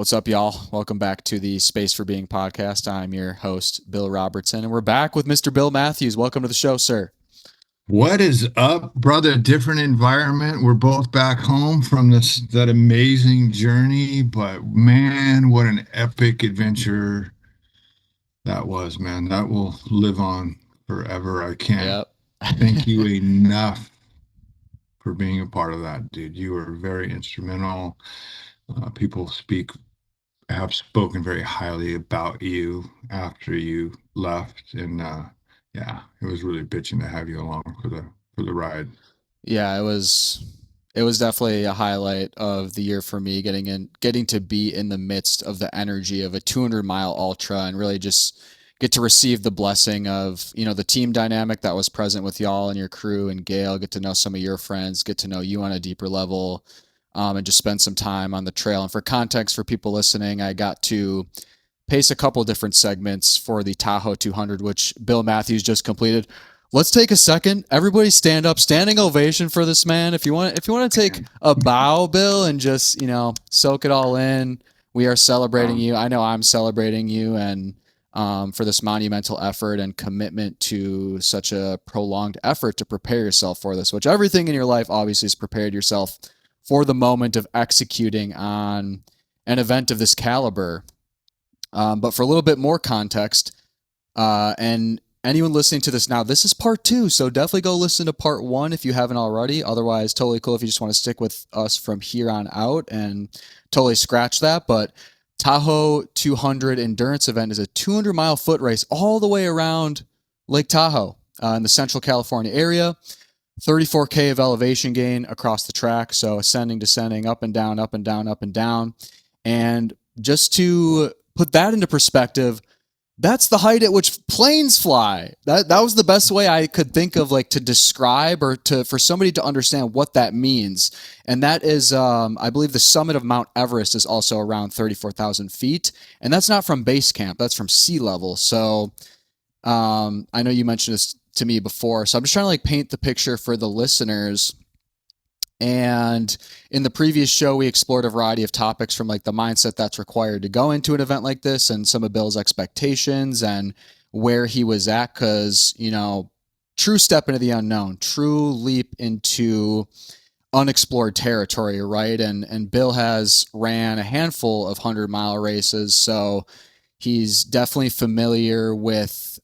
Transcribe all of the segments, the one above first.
What's up, y'all? Welcome back to the Space for Being podcast. I'm your host, Bill Robertson, and we're back with Mr. Bill Matthews. Welcome to the show, sir. What is up, brother? Different environment. We're both back home from this that amazing journey, but man, what an epic adventure that was, man. That will live on forever. I can't Yep. thank you enough for being a part of that, dude. You were very instrumental. People have spoken very highly about you after you left, and yeah, it was really bitching to have you along for the ride. Yeah, it was definitely a highlight of the year for me getting to be in the midst of the energy of a 200-mile ultra and really just get to receive the blessing of, the team dynamic that was present with y'all and your crew and Gail, get to know some of your friends, get to know you on a deeper level, and just spend some time on the trail. And for context for people listening, I got to pace a couple different segments for the Tahoe 200, which Bill Matthews just completed. Let's take a second. Everybody stand up. Standing ovation for this man. If you want to take a bow, Bill, and just, soak it all in. We are celebrating Wow. you. I know I'm celebrating you and for this monumental effort and commitment to such a prolonged effort to prepare yourself for this, which everything in your life obviously has prepared yourself for the moment of executing on an event of this caliber. But for a little bit more context, and anyone listening to this now, this is part two. So definitely go listen to part one if you haven't already. Otherwise, totally cool if you just want to stick with us from here on out and totally scratch that. But Tahoe 200 endurance event is a 200-mile foot race all the way around Lake Tahoe in the central California area. 34K of elevation gain across the track. So ascending, descending, up and down, up and down, up and down. And just to put that into perspective, that's the height at which planes fly. That was the best way I could think of, like, to describe or to for somebody to understand what that means. And that is, I believe, the summit of Mount Everest is also around 34,000 feet, and that's not from base camp. That's from sea level. So I know you mentioned this to me before, so I'm just trying to like paint the picture for the listeners. And in the previous show, we explored a variety of topics from like the mindset that's required to go into an event like this and some of Bill's expectations and where he was at. Cause, true step into the unknown, true leap into unexplored territory, right? And Bill has ran a handful of 100-mile races. So he's definitely familiar with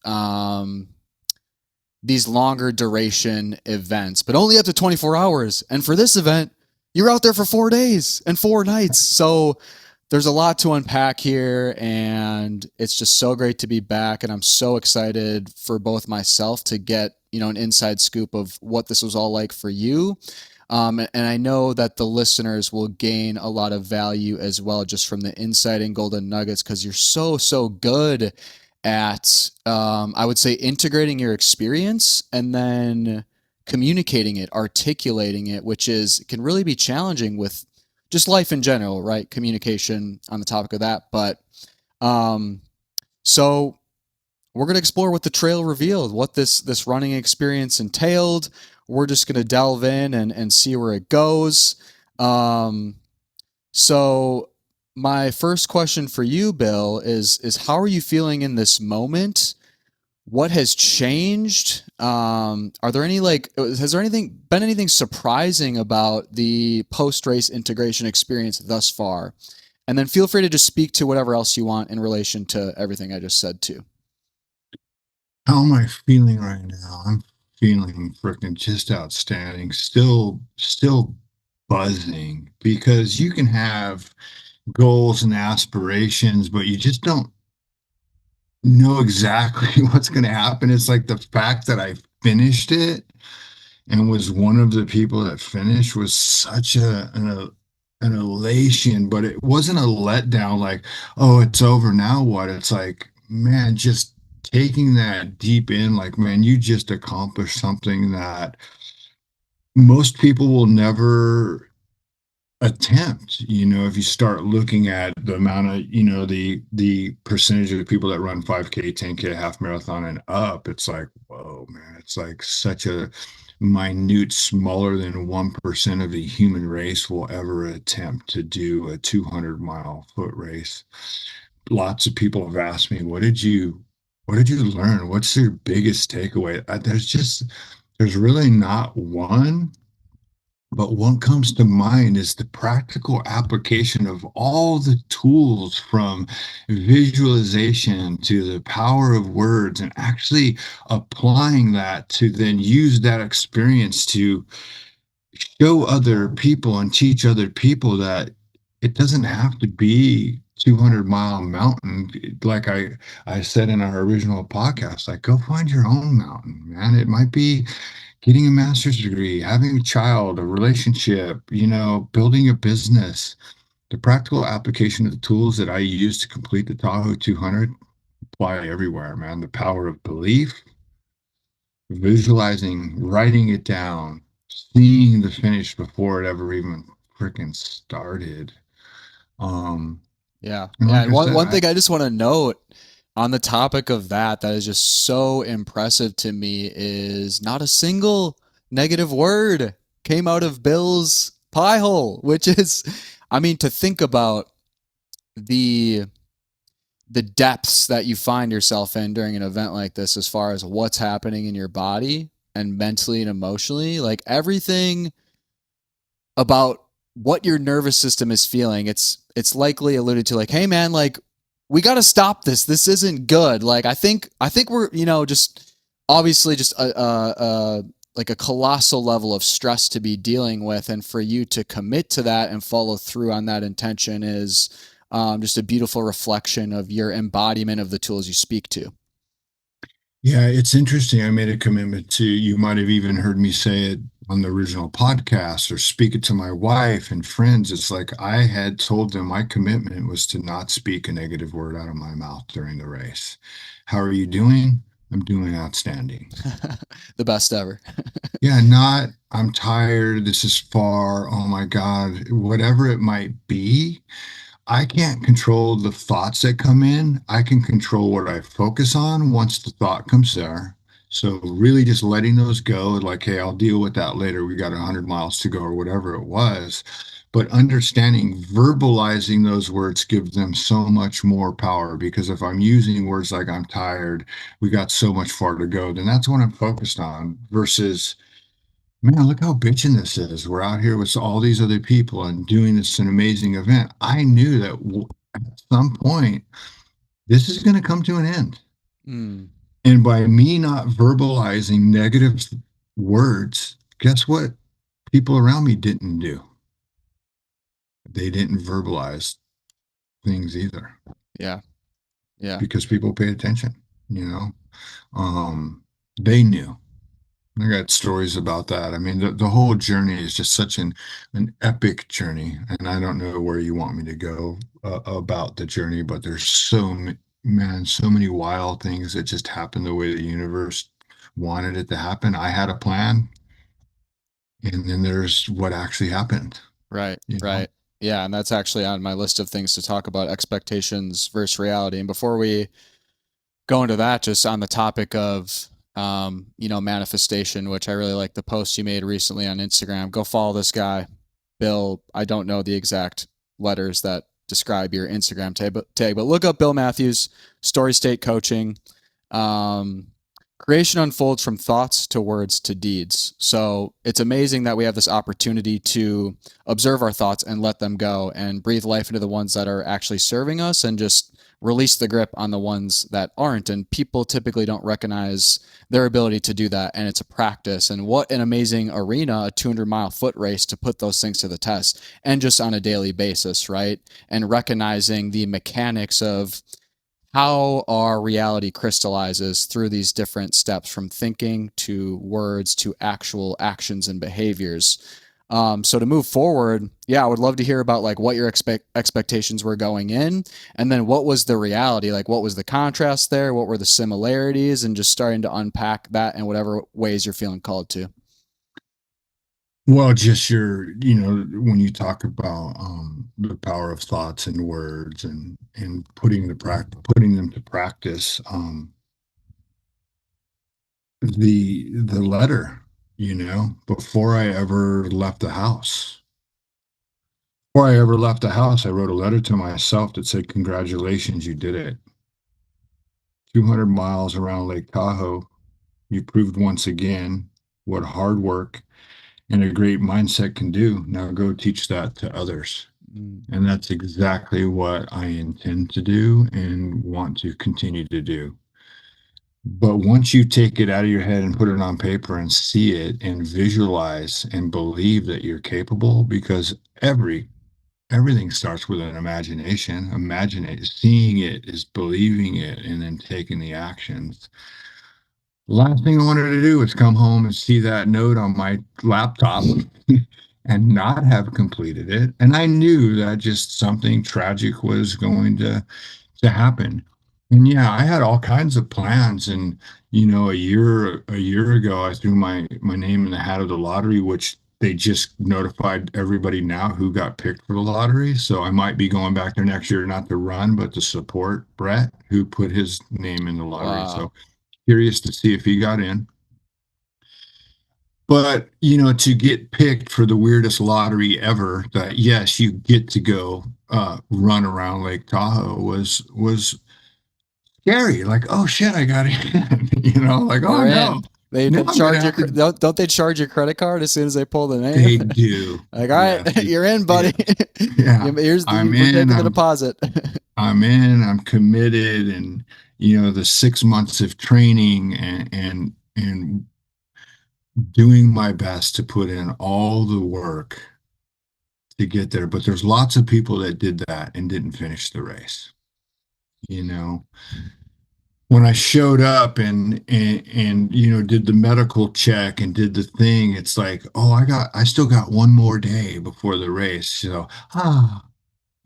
these longer duration events, but only up to 24 hours. And for this event, you're out there for 4 days and 4 nights. So there's a lot to unpack here, and it's just so great to be back. And I'm so excited for both myself to get, an inside scoop of what this was all like for you. And I know that the listeners will gain a lot of value as well, just from the insight and golden nuggets, because you're so good at, I would say, integrating your experience and then communicating it, articulating it, which can really be challenging with just life in general, right? Communication on the topic of that. But um, so we're going to explore what the trail revealed, what this running experience entailed. We're just going to delve in and see where it goes. Um, so my first question for you, Bill, is how are you feeling in this moment? What has changed? Are there any has there been anything surprising about the post race integration experience thus far? And then feel free to just speak to whatever else you want in relation to everything I just said too. How am I feeling right now? I'm feeling freaking just outstanding. Still buzzing because you can have goals and aspirations, but you just don't know exactly what's going to happen. It's like the fact that I finished it and was one of the people that finished was such an elation, but it wasn't a letdown like, oh, it's over now. What? It's like, man, just taking that deep in, like, man, you just accomplished something that most people will never attempt. If you start looking at the amount of, the percentage of the people that run 5K, 10K, half marathon and up, it's like, whoa, man, it's like such a minute, smaller than 1% of the human race will ever attempt to do a 200-mile foot race. Lots of people have asked me, what did you learn? What's your biggest takeaway? There's really not one, but what comes to mind is the practical application of all the tools from visualization to the power of words and actually applying that to then use that experience to show other people and teach other people that it doesn't have to be 200-mile mountain. Like I said in our original podcast, like go find your own mountain, man. It might be getting a master's degree, having a child, a relationship, building a business. The practical application of the tools that I use to complete the Tahoe 200 apply everywhere, man. The power of belief, visualizing, writing it down, seeing the finish before it ever even freaking started. Um, Yeah. and Yeah. like And I said, one thing I just want to note on the topic of that is just so impressive to me is not a single negative word came out of Bill's pie hole, which is, I mean, to think about the the depths that you find yourself in during an event like this as far as what's happening in your body and mentally and emotionally, like everything about what your nervous system is feeling. It's likely alluded to like, hey man, like we got to stop this. This isn't good. Like I think we're just obviously just a like a colossal level of stress to be dealing with, and for you to commit to that and follow through on that intention is just a beautiful reflection of your embodiment of the tools you speak to. yeah, it's interesting. I made a commitment to, you might have even heard me say it on the original podcast or speak it to my wife and friends. It's like I had told them my commitment was to not speak a negative word out of my mouth during the race. How are you doing? I'm doing outstanding. The best ever. Yeah, not I'm tired. This is far. Oh my God. Whatever it might be, I can't control the thoughts that come in. I can control what I focus on once the thought comes there. So really just letting those go, like, hey, I'll deal with that later. We got 100 miles to go or whatever it was. But understanding, verbalizing those words gives them so much more power because if I'm using words like I'm tired, we got so much far to go, then that's what I'm focused on versus man, look how bitching this is. We're out here with all these other people and doing this an amazing event. I knew that at some point this is going to come to an end. Mm, And by me not verbalizing negative words, guess what? People around me didn't do. They didn't verbalize things either yeah. Yeah. because people pay attention, you know. Um, they knew. I got stories about that. I mean, the whole journey is just such an epic journey, and I don't know where you want me to go about the journey, but there's man, so many wild things that just happened the way the universe wanted it to happen. I had a plan, and then there's what actually happened, Right, you know? right. Yeah, and that's actually on my list of things to talk about, expectations versus reality. And before we go into that, just on the topic of manifestation, which I really like the post you made recently on Instagram. Go follow this guy, Bill. I don't know the exact letters that describe your Instagram tag, but look up Bill Matthews, Story State Coaching. Um, Creation unfolds from thoughts to words to deeds. So it's amazing that we have this opportunity to observe our thoughts and let them go and breathe life into the ones that are actually serving us and just release the grip on the ones that aren't. And people typically don't recognize their ability to do that. And it's a practice. And what an amazing arena, a 200-mile foot race to put those things to the test and just on a daily basis, right? And recognizing the mechanics of how our reality crystallizes through these different steps from thinking to words to actual actions and behaviors. So to move forward, yeah, I would love to hear about like what your expectations were going in, and then what was the reality, like what was the contrast there, what were the similarities, and just starting to unpack that in whatever ways you're feeling called to. Well, just when you talk about the power of thoughts and words and putting them to practice, the letter. before I ever left the house. Before I ever left the house, I wrote a letter to myself that said, "Congratulations, you did it. 200 miles around Lake Tahoe. You proved once again what hard work and a great mindset can do. Now go teach that to others." Mm. And that's exactly what I intend to do and want to continue to do. But once you take it out of your head and put it on paper and see it and visualize and believe that you're capable, because everything starts with an imagination. Imagine it, seeing it is believing it, and then taking the actions. Last thing I wanted to do was come home and see that note on my laptop and not have completed it. And I knew that just something tragic was going to happen. And yeah, I had all kinds of plans. And a year ago, I threw my name in the hat of the lottery, which they just notified everybody now who got picked for the lottery. So I might be going back there next year, not to run, but to support Brett, who put his name in the lottery. So Wow. curious to see if he got in. But to get picked for the weirdest lottery ever, that yes, you get to go run around Lake Tahoe, was scary. Like, oh shit, I got in. Like, oh You're no, in. They now I'm gonna charge your have to. don't they charge your credit card as soon as they pull the name? They do. Like, all right, Yes. you're in, buddy. Yes. Yeah. We're I'm taking in. the I'm deposit. I'm in. I'm committed, and the 6 months of training and doing my best to put in all the work to get there. But there's lots of people that did that and didn't finish the race. You know, when I showed up and did the medical check and did the thing, it's like, oh, I still got one more day before the race. So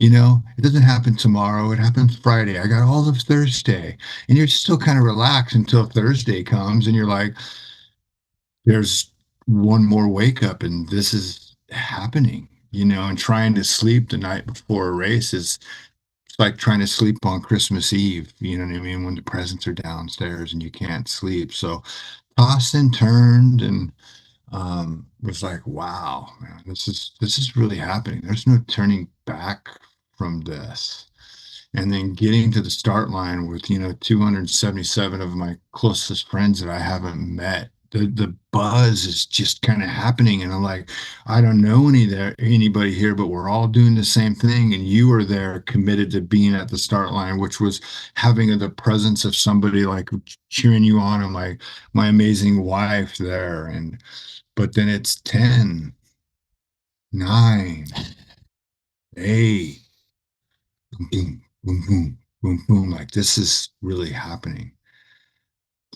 it doesn't happen tomorrow. It happens Friday. I got all of Thursday. And you're still kind of relaxed until Thursday comes and you're like, there's one more wake up and this is happening, and trying to sleep the night before a race is it's like trying to sleep on Christmas Eve, you know what I mean, when the presents are downstairs and you can't sleep. So tossed and turned and was like, wow, man, this is really happening. There's no turning back from this. And then getting to the start line with 277 of my closest friends that I haven't met. The buzz is just kind of happening, and I'm like, I don't know anybody here, but we're all doing the same thing. And you are there, committed to being at the start line, which was having the presence of somebody like cheering you on, and my amazing wife there. And but then it's 10, 9, 8, boom, boom, boom, boom, boom, boom. Like this is really happening.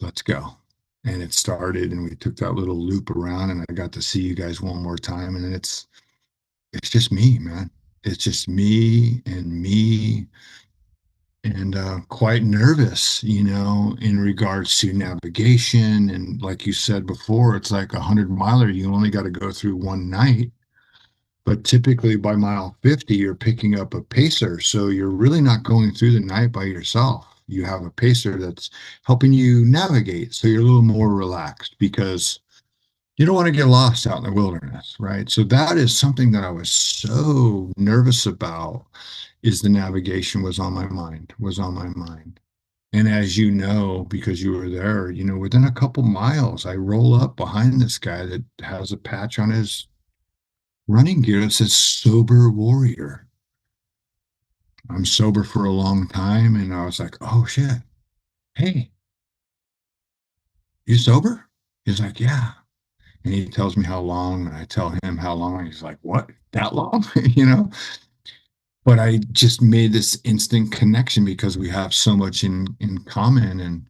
Let's go. And it started, and we took that little loop around, and I got to see you guys one more time. And then it's just me, man. It's just me, and quite nervous, in regards to navigation. And like you said before, it's like 100 miler. You only got to go through one night. But typically by mile 50, you're picking up a pacer. So you're really not going through the night by yourself. You have a pacer that's helping you navigate. So you're a little more relaxed because you don't want to get lost out in the wilderness, right? So that is something that I was so nervous about, is the navigation was on my mind. And as you know, because you were there, within a couple miles, I roll up behind this guy that has a patch on his running gear that says sober warrior. I'm sober for a long time. And I was like, oh shit. Hey, you sober? He's like, yeah. And he tells me how long, and I tell him how long. He's like, what? That long? But I just made this instant connection because we have so much in common. And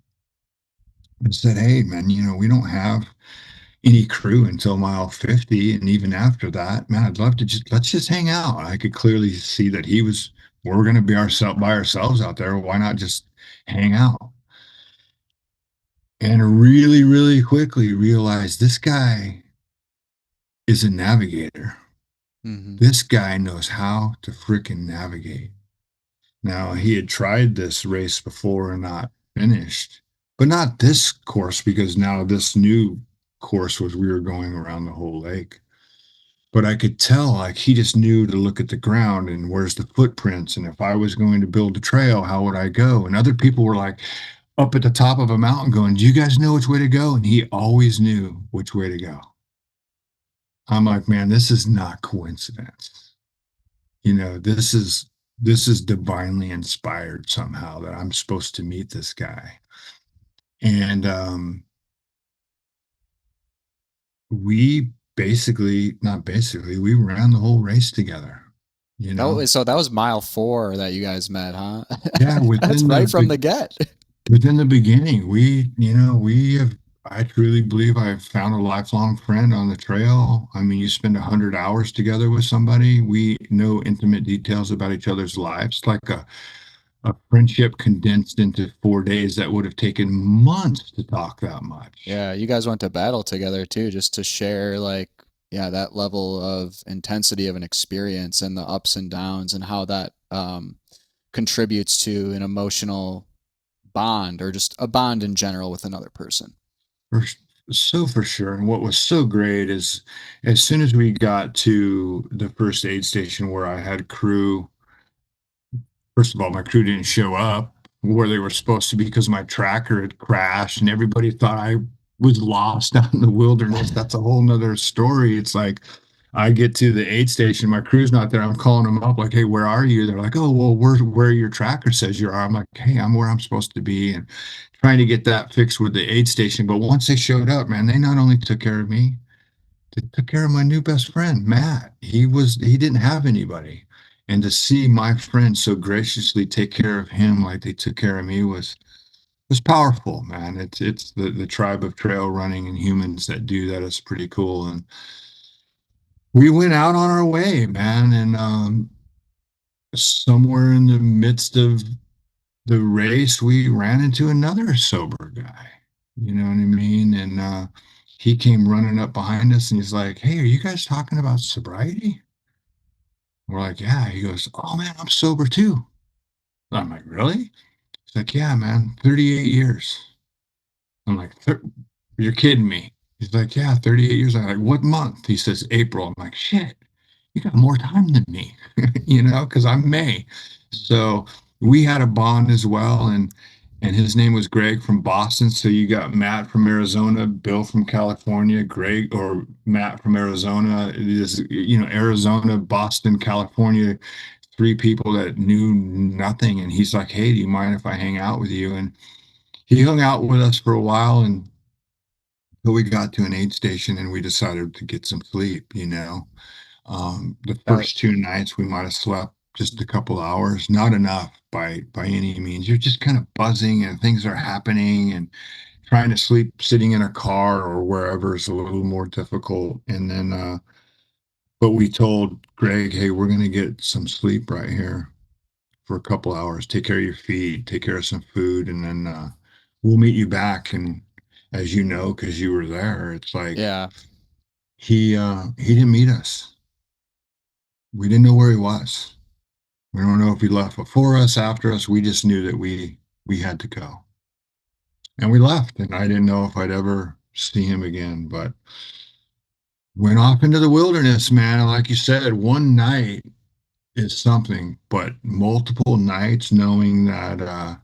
I said, hey, man, we don't have any crew until mile 50. And even after that, man, I'd love to let's just hang out. I could clearly see that we're going to be by ourselves out there. Why not just hang out? And really, really quickly realized this guy is a navigator. Hmm. This guy knows how to freaking navigate. Now, he had tried this race before and not finished, but not this course, because now this new course was we were going around the whole lake. But I could tell, like, he just knew to look at the ground and where's the footprints. And if I was going to build a trail, how would I go? And other people were like up at the top of a mountain going, do you guys know which way to go? And he always knew which way to go. I'm like, man, this is not coincidence. This is divinely inspired somehow that I'm supposed to meet this guy. And we basically, not basically, we ran the whole race together, you That know? was, so that was mile 4 that you guys met, huh? Yeah, That's right from the get. within the beginning, we have I truly believe I've found a lifelong friend on the trail. I mean, you spend 100 hours together with somebody. We know intimate details about each other's lives, like a friendship condensed into 4 days that would have taken months to talk that much. Yeah, you guys went to battle together too, just to share like, yeah, that level of intensity of an experience and the ups and downs and how that contributes to an emotional bond or just a bond in general with another person. For, for sure. And what was so great is as soon as we got to the first aid station where I had crew. First of all, my crew didn't show up where they were supposed to be because my tracker had crashed and everybody thought I was lost out in the wilderness. That's a whole nother story. It's like I get to the aid station, my crew's not there. I'm calling them up like, hey, where are you? They're like, oh, well, where your tracker says you are. I'm like, hey, I'm where I'm supposed to be, and trying to get that fixed with the aid station. But once they showed up, man, they not only took care of me, they took care of my new best friend, Matt. He didn't have anybody. And to see my friends so graciously take care of him like they took care of me was powerful, man. It's the tribe of trail running and humans that do that is pretty cool. And we went out on our way, man, and somewhere in the midst of the race, we ran into another sober guy. You know what I mean? And he came running up behind us and he's like, hey, are you guys talking about sobriety? We're like, yeah. He goes, oh man, I'm sober too. I'm like, really? He's like, yeah, man, 38 years. I'm like, you're kidding me. He's like, yeah, 38 years. I'm like, what month? He says, April. I'm like, shit, you got more time than me, because I'm May. So we had a bond as well. And his name was Greg from Boston. So you got Matt from Arizona, Bill from California, Greg or Matt from Arizona. It is, Arizona, Boston, California, three people that knew nothing. And he's like, hey, do you mind if I hang out with you? And he hung out with us for a while and until we got to an aid station and we decided to get some sleep. The That first 2 nights we might have slept just a couple hours, not enough by any means. You're just kind of buzzing and things are happening and trying to sleep sitting in a car or wherever is a little more difficult. And then but we told Greg, hey, we're gonna get some sleep right here for a couple hours. Take care of your feet, take care of some food, and then we'll meet you back. And as you know, because you were there, it's like yeah, he didn't meet us. We didn't know where he was. We don't know if he left before us, after us. We just knew that we had to go. And we left. And I didn't know if I'd ever see him again, but went off into the wilderness, man. And like you said, one night is something, but multiple nights knowing that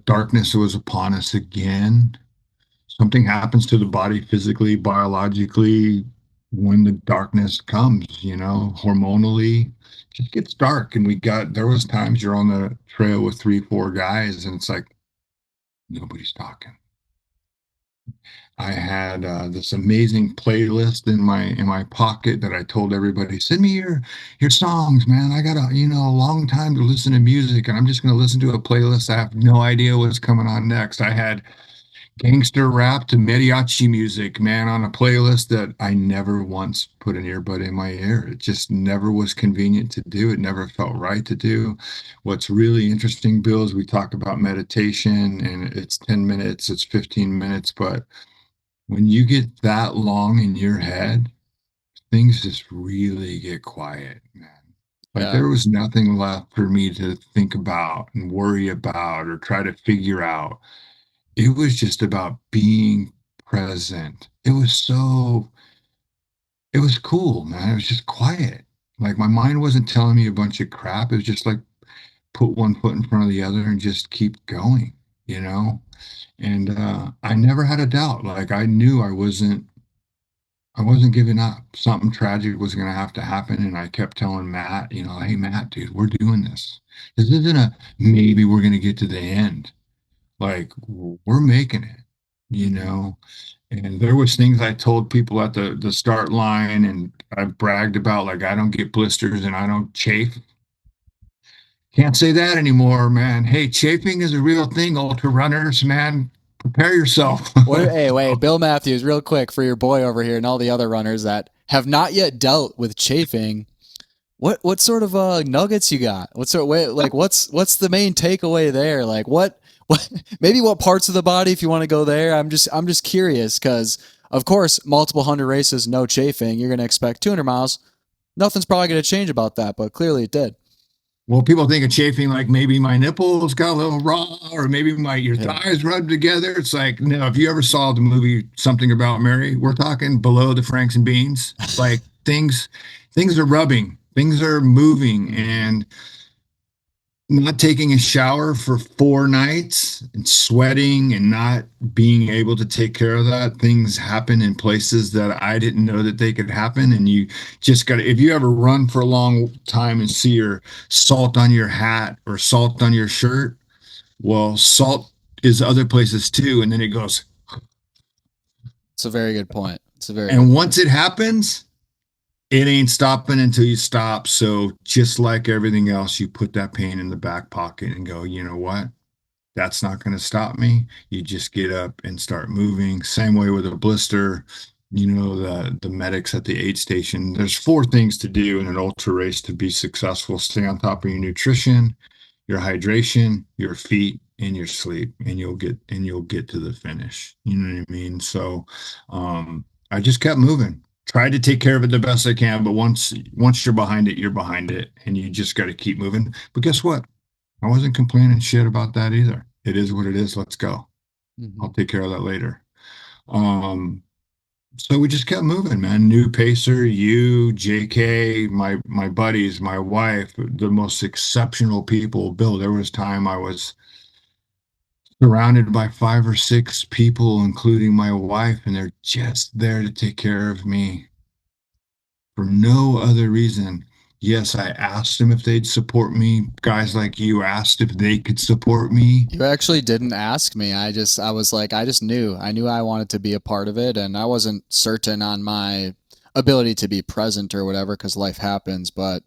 darkness was upon us again. Something happens to the body physically, biologically, when the darkness comes, hormonally, it just gets dark. And there was times you're on the trail with 3, 4 guys, and it's like nobody's talking. I had this amazing playlist in my pocket that I told everybody, send me your songs, man. I got a long time to listen to music, and I'm just going to listen to a playlist. I have no idea what's coming on next. I had gangster rap to mariachi music, man, on a playlist that I never once put an earbud in my ear. It just never was convenient to do. It never felt right to do. What's really interesting, Bill, is we talk about meditation and it's 10 minutes, it's 15 minutes, but when you get that long in your head, things just really get quiet, man. Like yeah, there was nothing left for me to think about and worry about or try to figure out. It was just about being present. It was cool, man. It was just quiet. Like my mind wasn't telling me a bunch of crap. It was just like put one foot in front of the other and just keep going, you know? And I never had a doubt. Like I knew I wasn't giving up. Something tragic was going to have to happen. And I kept telling Matt, you know, hey, Matt, dude, we're doing this. This isn't a maybe we're going to get to the end. Like we're making it, you Hmm. know? And there was things I told people at the start line and I bragged about like I don't get blisters and I don't chafe. Can't say that anymore, man. Hey, chafing is a real thing, ultra runners, man. Prepare yourself. Wait, hey, wait, So, Bill Matthews, real quick for your boy over here and all the other runners that have not yet dealt with chafing. What sort of nuggets you got? What sort wait, like what's the main takeaway there? Like what maybe what parts of the body if you want to go there? I'm just curious because of course multiple 100 races, no chafing. You're gonna expect 200 miles. Nothing's probably gonna change about that, but clearly it did. well, people think of chafing like maybe my nipples got a little raw, or maybe my your Yeah. thighs rubbed together. It's like no. If you ever saw the movie Something About Mary, we're talking below the Franks and Beans. Like things are rubbing, things are moving, Mm-hmm. and not taking a shower for 4 nights and sweating and not being able to take care of that, things happen in places that I didn't know that they could happen. And you just got to, if you ever run for a long time and see your salt on your hat or salt on your shirt, well, salt is other places too. And then it goes, It's a very good point. It's a very good and point. once it happens, it ain't stopping until you stop. So just like everything else, you put that pain in the back pocket and go, you know what? That's not going to stop me. You just get up and start moving. Same way with a blister. You know, the medics at the aid station. There's four things to do in an ultra race to be successful. Stay on top of your nutrition, your hydration, your feet, and your sleep, and you'll get to the finish. You know what I mean? So I just kept moving. Tried to take care of it the best I can, but once you're behind it, and you just got to keep moving. But guess what? I wasn't complaining shit about that either. It is what it is. Let's go. Mm-hmm. I'll take care of that later. Um, so we just kept moving, man. New pacer, you, JK, my buddies, my wife, the most exceptional people. Bill, there was time I was surrounded by 5 or 6 people, including my wife, and they're just there to take care of me for no other reason. Yes, I asked them if they'd support me. Guys like you asked if they could support me. You actually didn't ask me. I was like, I just knew. I knew I wanted to be a part of it, and I wasn't certain on my ability to be present or whatever because life happens, but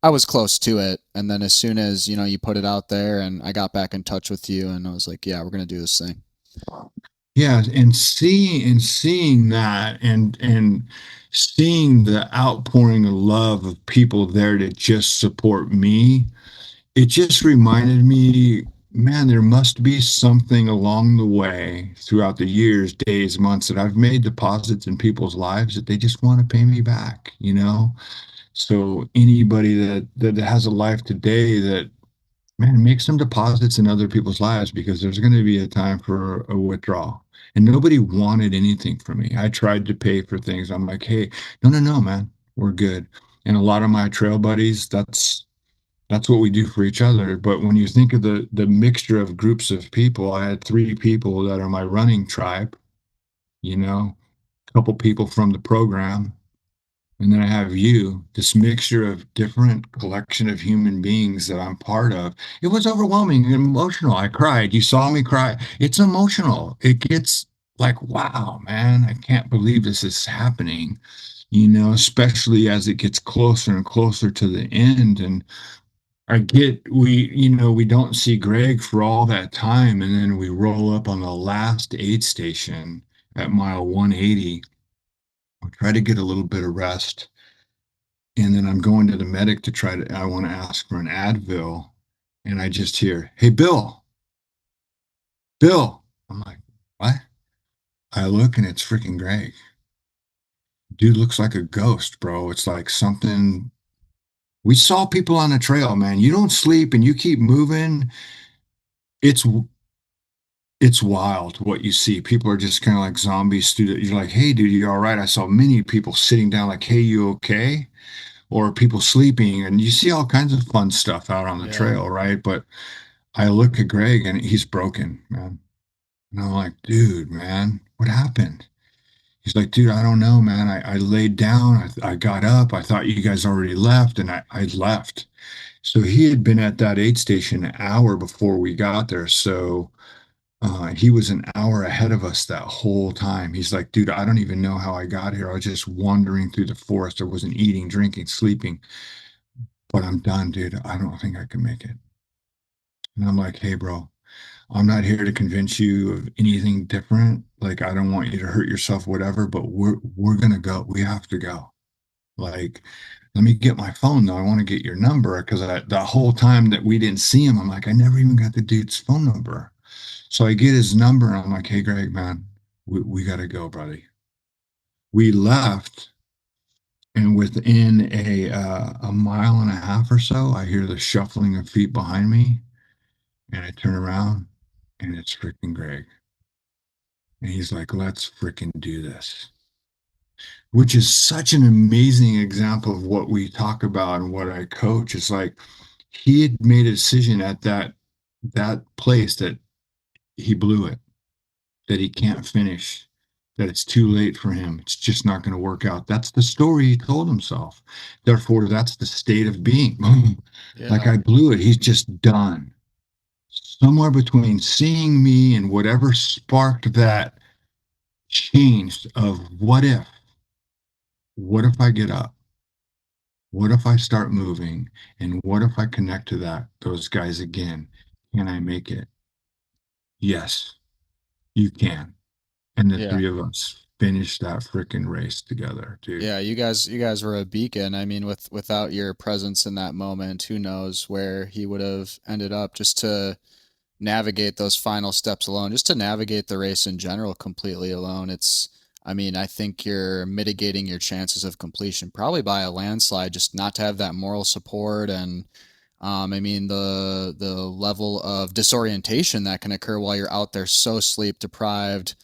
I was close to it. And then as soon as, you put it out there and I got back in touch with you and I was like, yeah, we're going to do this thing. Yeah, and seeing that and seeing the outpouring of love of people there to just support me, it just reminded me, man, there must be something along the way throughout the years, days, months that I've made deposits in people's lives that they just want to pay me back, you know? So anybody that has a life today that man, make some deposits in other people's lives because there's going to be a time for a withdrawal. And nobody wanted anything from me. I tried to pay for things. I'm like, hey, no, no, no, man, we're good. And a lot of my trail buddies, that's what we do for each other. But when you think of the mixture of groups of people, I had 3 people that are my running tribe, you know, a couple people from the program, and then I have you, this mixture of different collection of human beings that I'm part of. It was overwhelming and emotional. I cried. You saw me cry. It's emotional. It gets like, wow, man, I can't believe this is happening, especially as it gets closer and closer to the end. And we don't see Greg for all that time. And then we roll up on the last aid station at mile 180. We try to get a little bit of rest, and then I'm going to the medic to I want to ask for an Advil. And I just hear, hey, Bill, Bill. I'm like, what? I look and it's freaking Greg. Dude looks like a ghost, bro. It's like something. We saw people on the trail, man. You don't sleep and you keep moving. It's it's wild what you see. People are just kind of like zombies through the, you're like, hey, dude, you all right? I saw many people sitting down like, hey, you okay? Or people sleeping, and you see all kinds of fun stuff out on the Yeah. trail, right? But I look at Greg and he's broken, man. And I'm like, dude, man, what happened? He's like, dude, I don't know, man. I laid down, I got up, I thought you guys already left, and I left. So he had been at that aid station an hour before we got there. So he was an hour ahead of us that whole time. He's like, dude, I don't even know how I got here. I was just wandering through the forest. I wasn't eating, drinking, sleeping, but I'm done, dude. I don't think I can make it. And I'm like, hey, bro, I'm not here to convince you of anything different. Like, I don't want you to hurt yourself, whatever, but we're gonna go. We have to go. Like, let me get my phone though. I want to get your number because the whole time that we didn't see him, I'm like, I never even got the dude's phone number. So I get his number and I'm like, hey, Greg, man, we got to go, buddy. We left, and within a mile and a half or so, I hear the shuffling of feet behind me, and I turn around, and it's freaking Greg. And he's like, let's freaking do this, which is such an amazing example of what we talk about and what I coach. It's like he had made a decision at that place that he blew it, that he can't finish, that it's too late for him. It's just not going to work out. That's the story he told himself. Therefore, that's the state of being. Like, Yeah. I blew it. He's just done. Somewhere between seeing me and whatever sparked that changed of what if I get up? What if I start moving? And what if I connect to those guys again? Can I make it? Yes, you can. And the Yeah. three of us finished that freaking race together, dude. Yeah, you guys were a beacon. I mean, without your presence in that moment, who knows where he would have ended up just to navigate those final steps alone, just to navigate the race in general completely alone. I mean, I think you're mitigating your chances of completion probably by a landslide, just not to have that moral support. And I mean, the level of disorientation that can occur while you're out there so sleep deprived,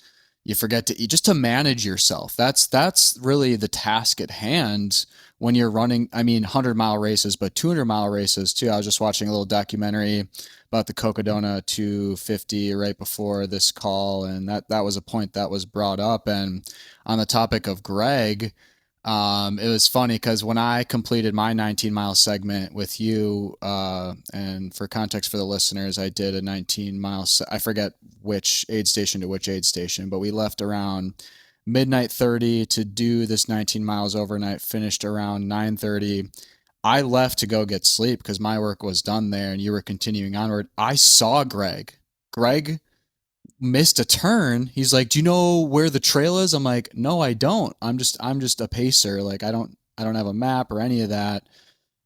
you forget to eat, just to manage yourself. That's really the task at hand when you're running. I mean, 100-mile races, but 200-mile races too. I was just watching a little documentary about the Cocodona 250 right before this call, and that was a point that was brought up. And on the topic of Greg, it was funny because when I completed my 19-mile segment with you, and for context for the listeners, I did a 19-mile. I forget which aid station to which aid station, but we left around midnight 30 to do this 19 miles overnight. Finished around 9:30. I left to go get sleep because my work was done there, and you were continuing onward. I saw Greg. Greg missed a turn. He's like, "Do you know where the trail is?" I'm like, "No, I don't. I'm just a pacer. Like I don't have a map or any of that."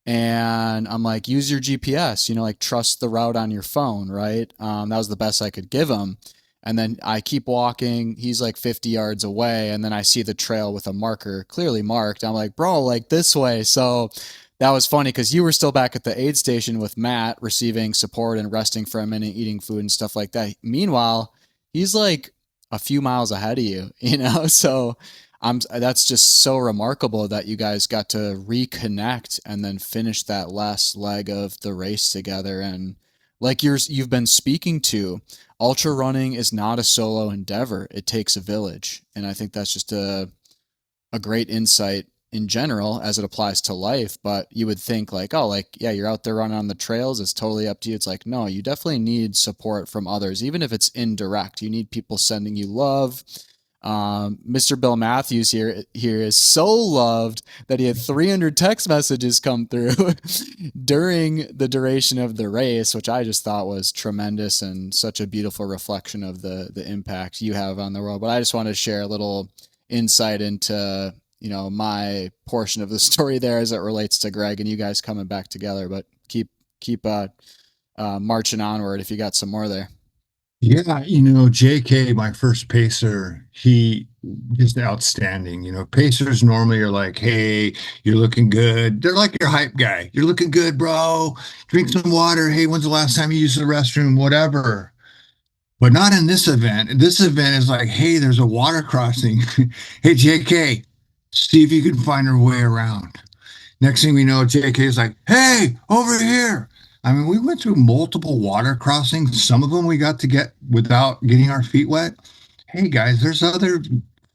And I'm like, use your GPS, like trust the route on your phone, right? That was the best I could give him. And then I keep walking. He's like 50 yards away. And then I see the trail with a marker clearly marked. I'm like, bro, like this way. So that was funny because you were still back at the aid station with Matt receiving support and resting for a minute, eating food and stuff like that. Meanwhile, he's like a few miles ahead of you, So that's just so remarkable that you guys got to reconnect and then finish that last leg of the race together. And like you've been speaking to, ultra running is not a solo endeavor. It takes a village. And I think that's just a great insight in general as it applies to life. But you would think like, oh, like, yeah, you're out there running on the trails. It's totally up to you. It's like, no, you definitely need support from others, even if it's indirect. You need people sending you love. Mr. Bill Matthews here is so loved that he had 300 text messages come through during the duration of the race, which I just thought was tremendous and such a beautiful reflection of the impact you have on the world. But I just wanted to share a little insight into my portion of the story there as it relates to Greg and you guys coming back together. But keep marching onward if you got some more there. Yeah, JK, my first pacer, he just outstanding. Pacers normally are like, hey, you're looking good. They're like your hype guy. You're looking good, bro. Drink some water. Hey, when's the last time you used the restroom? Whatever. but not in this event. This event is like, hey, there's a water crossing. Hey, JK, see if you can find our way around. Next thing we know, JK is like, hey, over here. I mean, we went through multiple water crossings. Some of them we got to get without getting our feet wet. Hey, guys, there's other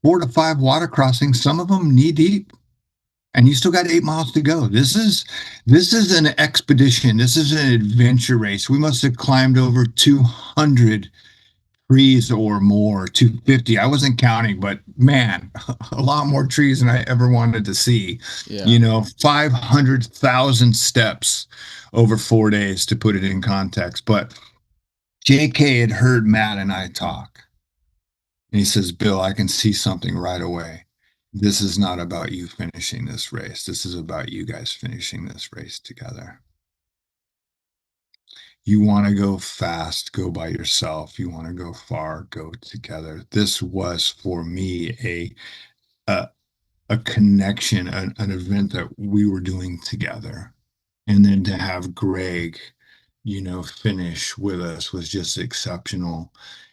4 to 5 water crossings, some of them knee deep, and you still got 8 miles to go. This is an expedition. This is an adventure race. We must have climbed over 200 trees or more, 250. I wasn't counting, but man, a lot more trees than I ever wanted to see. Yeah. 500,000 steps over 4 days to put it in context. But JK had heard Matt and I talk, and he says, Bill, I can see something right away. This is not about you finishing this race. This is about you guys finishing this race together. You want to go fast, go by yourself. You want to go far, go together. This was for me a, a connection, an event that we were doing together. And then to have Greg, finish with us was just exceptional.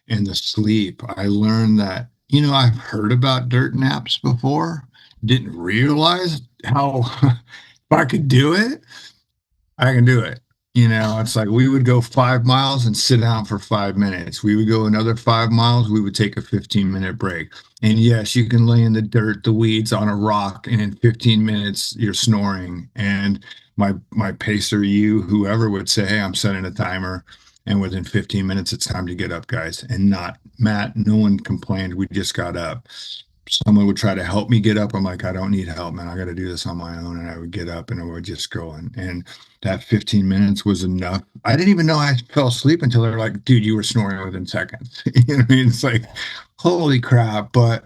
And the sleep, I learned that, I've heard about dirt naps before, didn't realize how, if I could do it, I can do it. It's like we would go 5 miles and sit down for 5 minutes. We would go another 5 miles. We would take a 15-minute break. And yes, you can lay in the dirt, the weeds on a rock, and in 15 minutes you're snoring. And my pacer, whoever would say, "Hey, I'm setting a timer," and within 15 minutes it's time to get up, guys. And not Matt. No one complained. We just got up. Someone would try to help me get up. I'm like, I don't need help, man. I got to do this on my own. And I would get up and I would just go. And that 15 minutes was enough. I didn't even know I fell asleep until they were like, dude, you were snoring within seconds. You know what I mean? It's like, holy crap. But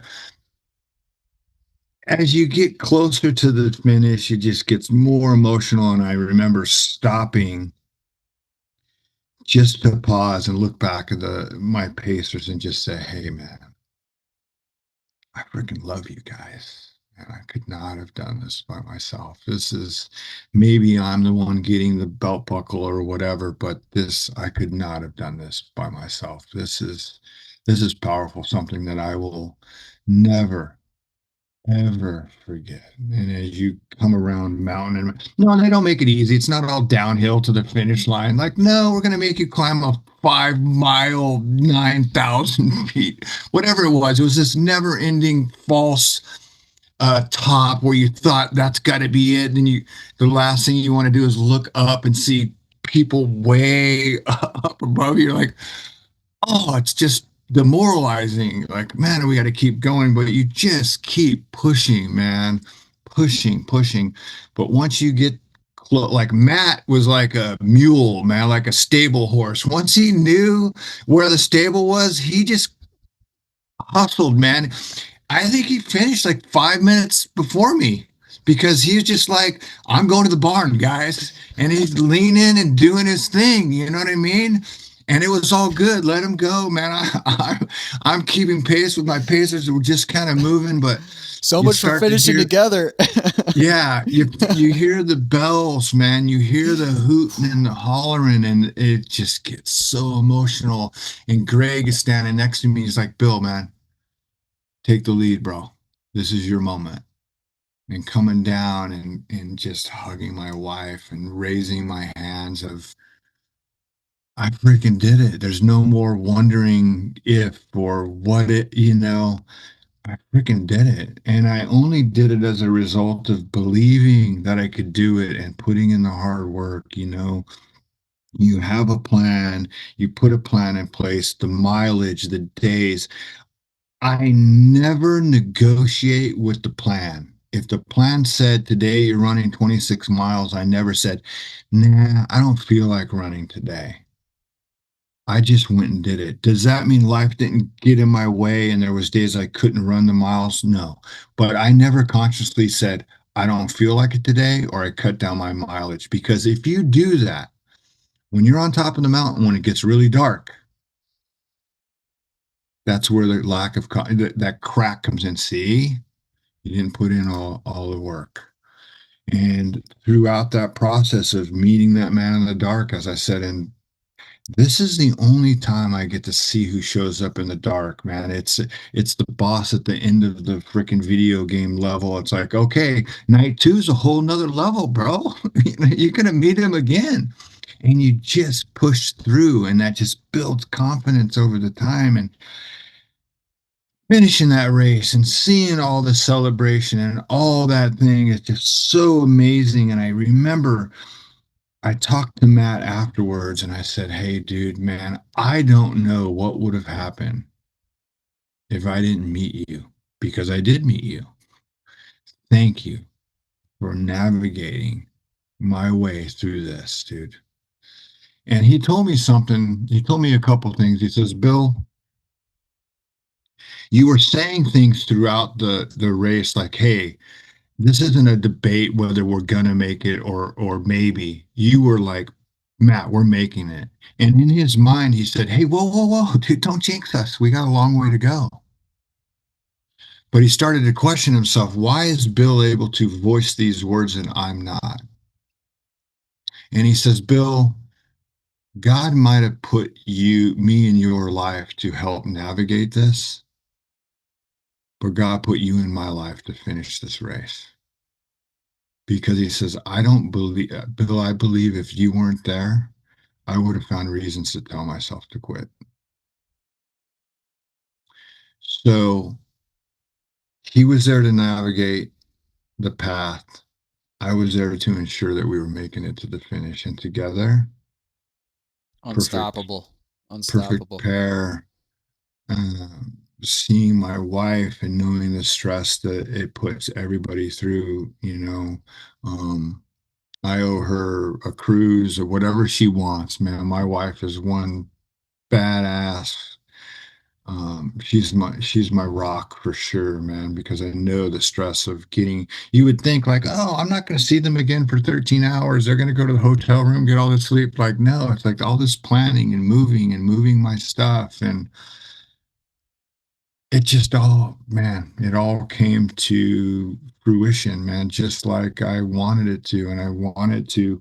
as you get closer to the finish, it just gets more emotional. And I remember stopping just to pause and look back at my pacers and just say, hey, man, I freaking love you guys. And I could not have done this by myself. This is maybe I'm the one getting the belt buckle or whatever, but I could not have done this by myself. This is powerful, something that I will never ever forget. And as you come around mountain, and no, they don't make it easy. It's not all downhill to the finish line. Like, no, we're going to make you climb a 5 mile, 9,000 feet, whatever it was. It was this never ending false top where you thought that's got to be it. And the last thing you want to do is look up and see people way up above you. You're like, oh, it's just demoralizing. Like, man, we got to keep going, but you just keep pushing, man, pushing, pushing. But once you get close, like Matt was like a mule, man, like a stable horse. Once he knew where the stable was, he just hustled, man. I think he finished like 5 minutes before me because he was just like, I'm going to the barn, guys. And he's leaning and doing his thing. You know what I mean? And it was all good. Let him go, man. I'm keeping pace with my pacers. We're just kind of moving, but So you much for start to finishing hear, together. yeah, you hear the bells, man. You hear the hooting and the hollering, and it just gets so emotional. And Greg is standing next to me. He's like, Bill, man, take the lead, bro. This is your moment. And coming down and just hugging my wife and raising my hands of I freaking did it. There's no more wondering if or what I freaking did it. And I only did it as a result of believing that I could do it and putting in the hard work. You have a plan, you put a plan in place, the mileage, the days. I never negotiate with the plan. If the plan said today you're running 26 miles, I never said, nah, I don't feel like running today. I just went and did it. Does that mean life didn't get in my way and there was days I couldn't run the miles? No. But I never consciously said, I don't feel like it today or I cut down my mileage because if you do that, when you're on top of the mountain when it gets really dark, that's where the lack of that crack comes in. See, you didn't put in all the work. And throughout that process of meeting that man in the dark, as I said in This is the only time I get to see who shows up in the dark, man. It's the boss at the end of the freaking video game level. It's like, okay, night two is a whole nother level, bro. You're gonna meet him again. And you just push through, and that just builds confidence over the time. And finishing that race and seeing all the celebration and all that thing is just so amazing. And I remember I talked to Matt afterwards and I said, "Hey, dude, man, I don't know what would have happened if I didn't meet you because I did meet you. Thank you for navigating my way through this, dude." And he told me something. He told me a couple things. He says, "Bill, you were saying things throughout the race like, hey, this isn't a debate whether we're gonna make it or maybe." You were like, "Matt, we're making it." And in his mind, he said, "Hey, whoa, whoa, whoa, dude, don't jinx us. We got a long way to go." But he started to question himself. Why is Bill able to voice these words and I'm not? And he says, "Bill, God might have put me in your life to help navigate this, but God put you in my life to finish this race." Because he says, "I don't believe, Bill, I believe if you weren't there, I would have found reasons to tell myself to quit." So he was there to navigate the path. I was there to ensure that we were making it to the finish. And together, perfect, Unstoppable. perfect Unstoppable. pair. Seeing my wife and knowing the stress that it puts everybody through, I owe her a cruise or whatever she wants, man. My wife is one badass. She's my rock for sure, man, because I know the stress of getting. You would think like, oh, I'm not going to see them again for 13 hours. They're going to go to the hotel room, get all this sleep. Like, no, it's like all this planning and moving my stuff, and it just all, man, it all came to fruition, man, just like I wanted it to, and I wanted to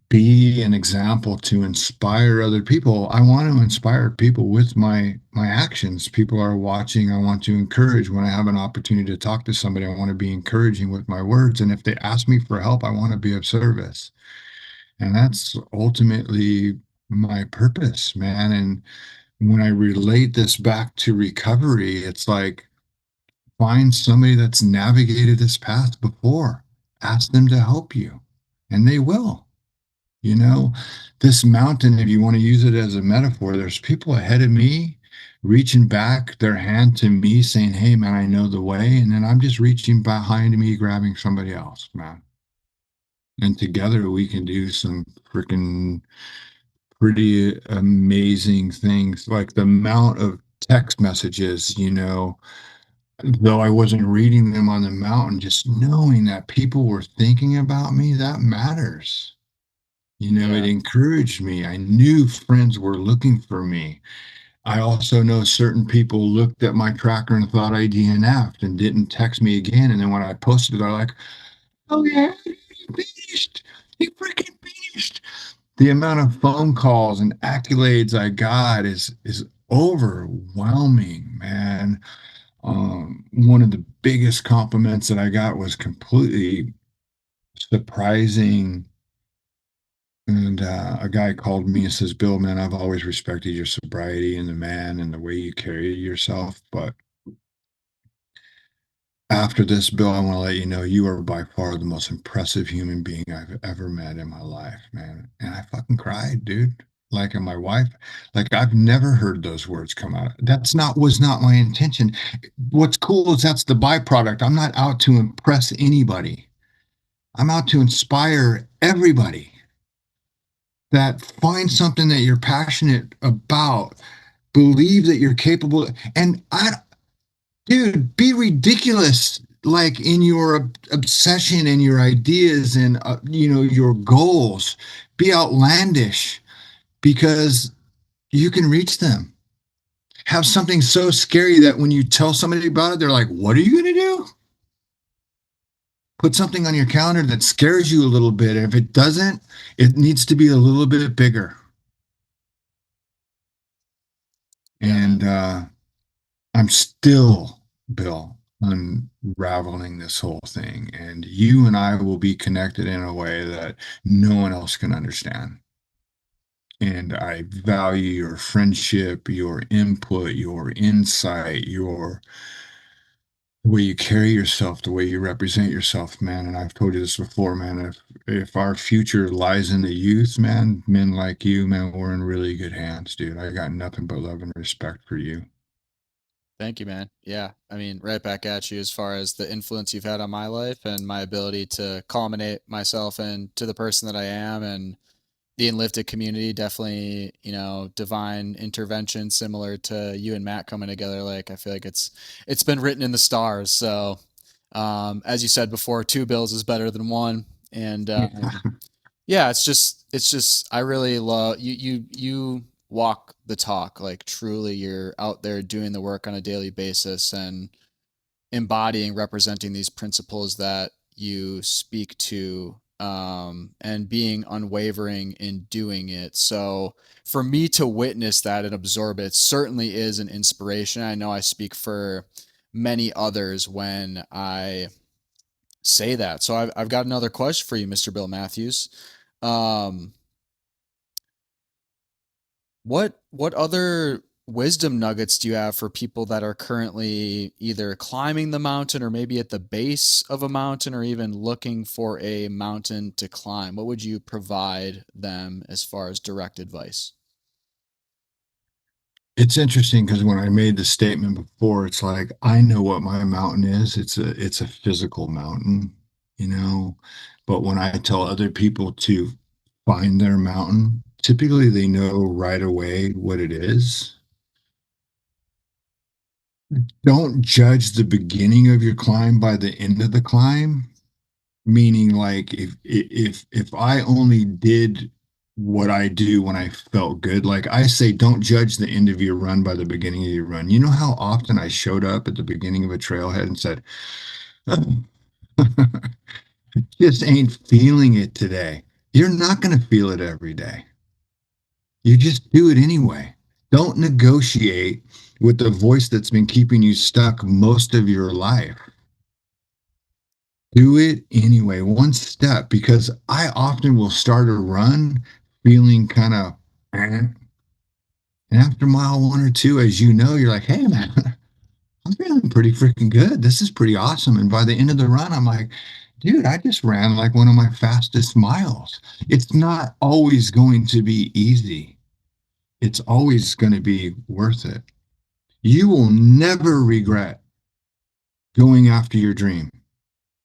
be an example to inspire other people. I want to inspire people with my actions. People are watching. I want to encourage. When I have an opportunity to talk to somebody, I want to be encouraging with my words. And if they ask me for help, I want to be of service. And that's ultimately my purpose, man. And when I relate this back to recovery, it's like find somebody that's navigated this path before. Ask them to help you, and they will. You know, this mountain, if you want to use it as a metaphor, there's people ahead of me reaching back their hand to me saying, "Hey, man, I know the way." And then I'm just reaching behind me, grabbing somebody else, man. And together we can do some freaking pretty amazing things. Like the amount of text messages, though I wasn't reading them on the mountain, just knowing that people were thinking about me, that matters. It Yeah. encouraged me. I knew friends were looking for me. I also know certain people looked at my tracker and thought I DNF'd and didn't text me again. And then when I posted it, they're like, "Oh yeah, you finished. You freaking finished." The amount of phone calls and accolades I got is overwhelming, man. One of the biggest compliments that I got was completely surprising. And a guy called me and says, "Bill, man, I've always respected your sobriety and the man and the way you carry yourself. But after this, Bill, I want to let you know you are by far the most impressive human being I've ever met in my life, man." And I fucking cried, dude. Like, and my wife, like, I've never heard those words come out. Was not my intention. What's cool is that's the byproduct. I'm not out to impress anybody. I'm out to inspire everybody that find something that you're passionate about, believe that you're capable, and dude, be ridiculous like in your obsession and your ideas and your goals. Be outlandish because you can reach them. Have something so scary that when you tell somebody about it, they're like, "What are you going to do?" Put something on your calendar that scares you a little bit. If it doesn't, it needs to be a little bit bigger. Yeah, And man. I'm still, Bill, unraveling this whole thing. And you and I will be connected in a way that no one else can understand. And I value your friendship, your input, your insight, your the way you carry yourself, the way you represent yourself, man. And I've told you this before, man. If our future lies in the youth, man, men like you, man, we're in really good hands, dude. I got nothing but love and respect for you. Thank you, man. Yeah. I mean, right back at you as far as the influence you've had on my life and my ability to culminate myself into the person that I am and the enlifted community. Definitely, divine intervention similar to you and Matt coming together. Like, I feel like it's been written in the stars. So, as you said before, two bills is better than one. And yeah, it's just I really love you walk the talk. Like, truly you're out there doing the work on a daily basis and embodying, representing these principles that you speak to, and being unwavering in doing it. So for me to witness that and absorb it certainly is an inspiration. I know I speak for many others when I say that. So I've got another question for you, Mr. Bill Matthews. Um, what other wisdom nuggets do you have for people that are currently either climbing the mountain or maybe at the base of a mountain or even looking for a mountain to climb? What would you provide them as far as direct advice? It's interesting because when I made the statement before, it's like I know what my mountain is. It's a physical mountain, you know. But when I tell other people to find their mountain, typically they know right away what it is. Don't judge the beginning of your climb by the end of the climb. Meaning, like, if I only did what I do when I felt good, like I say, don't judge the end of your run by the beginning of your run. You know how often I showed up at the beginning of a trailhead and said, just ain't feeling it today. You're not going to feel it every day. You just do it anyway. Don't negotiate with the voice that's been keeping you stuck most of your life. Do it anyway, one step, because I often will start a run feeling kind of, and after mile one or two, as you know, you're like, hey, man, I'm feeling pretty freaking good. This is pretty awesome. And by the end of the run, I'm like, dude, I just ran like one of my fastest miles. It's not always going to be easy, it's always going to be worth it. You will never regret going after your dream,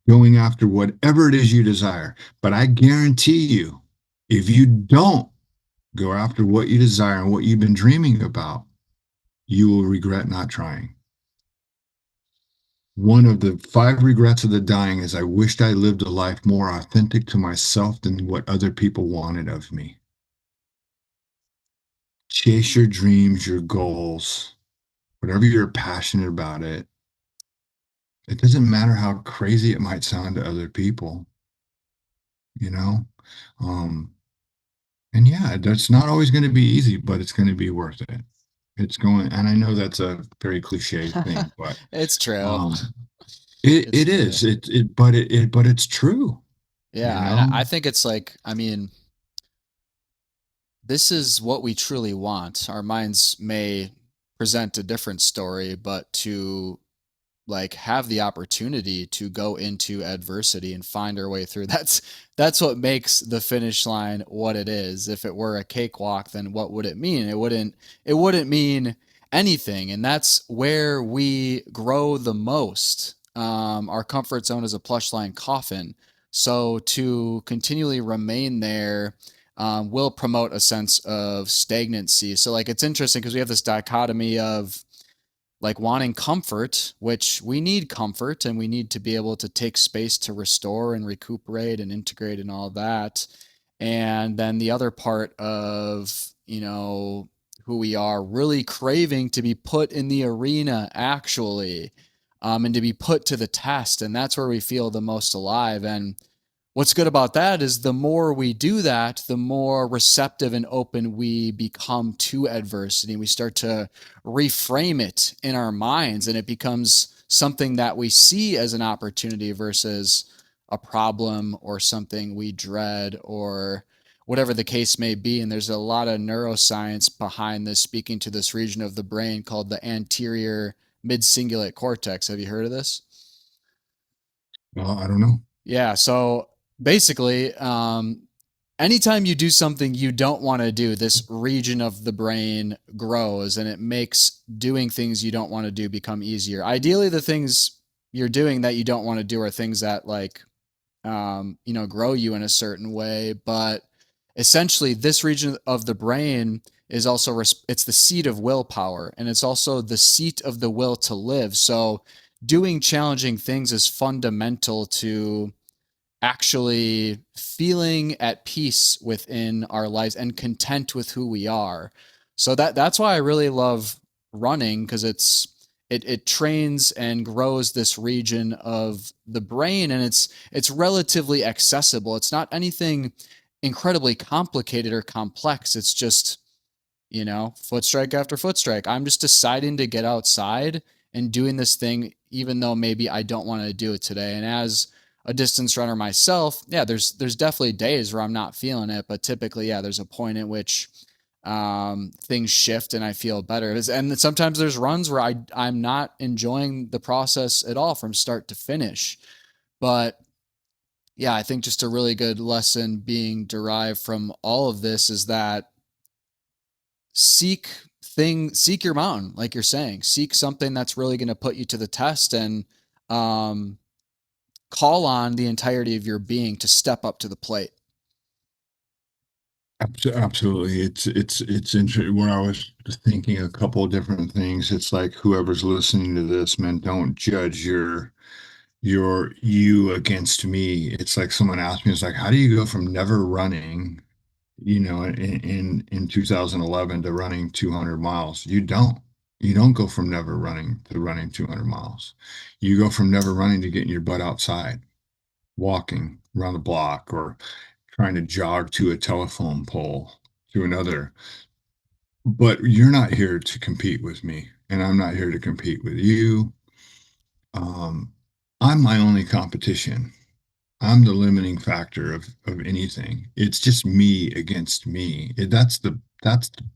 going after whatever it is you desire. But I guarantee you, if you don't go after what you desire and what you've been dreaming about, you will regret not trying. One of the five regrets of the dying is I wished I lived a life more authentic to myself than what other people wanted of me. Chase your dreams, your goals, whatever you're passionate about it. It doesn't matter how crazy it might sound to other people, you know? Um, And yeah, that's not always going to be easy, but it's going to be worth it. It's going, and I know that's a very cliche thing, but It's true. um, it It's it true. is but it's true, you Yeah, and I know. I think it's like, I mean, this is what we truly want. Our minds may present a different story, but to like have the opportunity to go into adversity and find our way through, that's what makes the finish line what it is. If it were a cakewalk, then what would it mean? It wouldn't mean anything. And that's where we grow the most. Our comfort zone is a plush line coffin, so to continually remain there will promote a sense of stagnancy. So like, it's interesting because we have this dichotomy of like wanting comfort, which we need comfort and we need to be able to take space to restore and recuperate and integrate and all that. And then the other part of, who we are really craving to be put in the arena actually, and to be put to the test. And that's where we feel the most alive. And what's good about that is the more we do that, the more receptive and open we become to adversity. We start to reframe it in our minds, and it becomes something that we see as an opportunity versus a problem or something we dread or whatever the case may be. And there's a lot of neuroscience behind this, speaking to this region of the brain called the anterior mid-cingulate cortex. Have you heard of this? Well, I don't know. Yeah. So basically, anytime you do something you don't want to do, this region of the brain grows and it makes doing things you don't want to do become easier. Ideally, the things you're doing that you don't want to do are things that grow you in a certain way. But essentially, this region of the brain is also, it's the seat of willpower, and it's also the seat of the will to live. So doing challenging things is fundamental to actually feeling at peace within our lives and content with who we are. So that's why I really love running, because it trains and grows this region of the brain, and it's relatively accessible. It's not anything incredibly complicated or complex. It's just, foot strike after foot strike. I'm just deciding to get outside and doing this thing, even though maybe I don't want to do it today. And as a distance runner myself, yeah, there's definitely days where I'm not feeling it, but typically, yeah, there's a point at which things shift and I feel better. And sometimes there's runs where I'm not enjoying the process at all from start to finish. But yeah, I think just a really good lesson being derived from all of this is that seek seek your mountain, like you're saying. Seek something that's really going to put you to the test, and um call on the entirety of your being to step up to the plate. Absolutely. It's interesting. When I was thinking a couple of different things, it's like whoever's listening to this, man, don't judge your you against me. It's like someone asked me, it's like, how do you go from never running, in 2011 to running 200 miles? You don't. You don't go from never running to running 200 miles. You go from never running to getting your butt outside, walking around the block, or trying to jog to a telephone pole, to another. But you're not here to compete with me, and I'm not here to compete with you. Um, I'm my only competition. I'm the limiting factor of anything. It's just me against me. That's the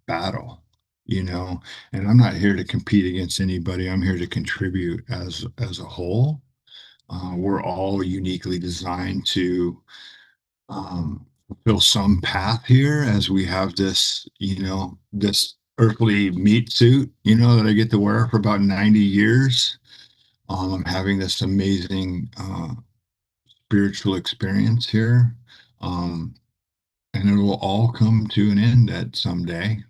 battle, you know. And I'm not here to compete against anybody. I'm here to contribute as a whole. We're all uniquely designed to fulfill some path here, as we have this, this earthly meat suit, that I get to wear for about 90 years. I'm having this amazing spiritual experience here. Um, and it will all come to an end at some day.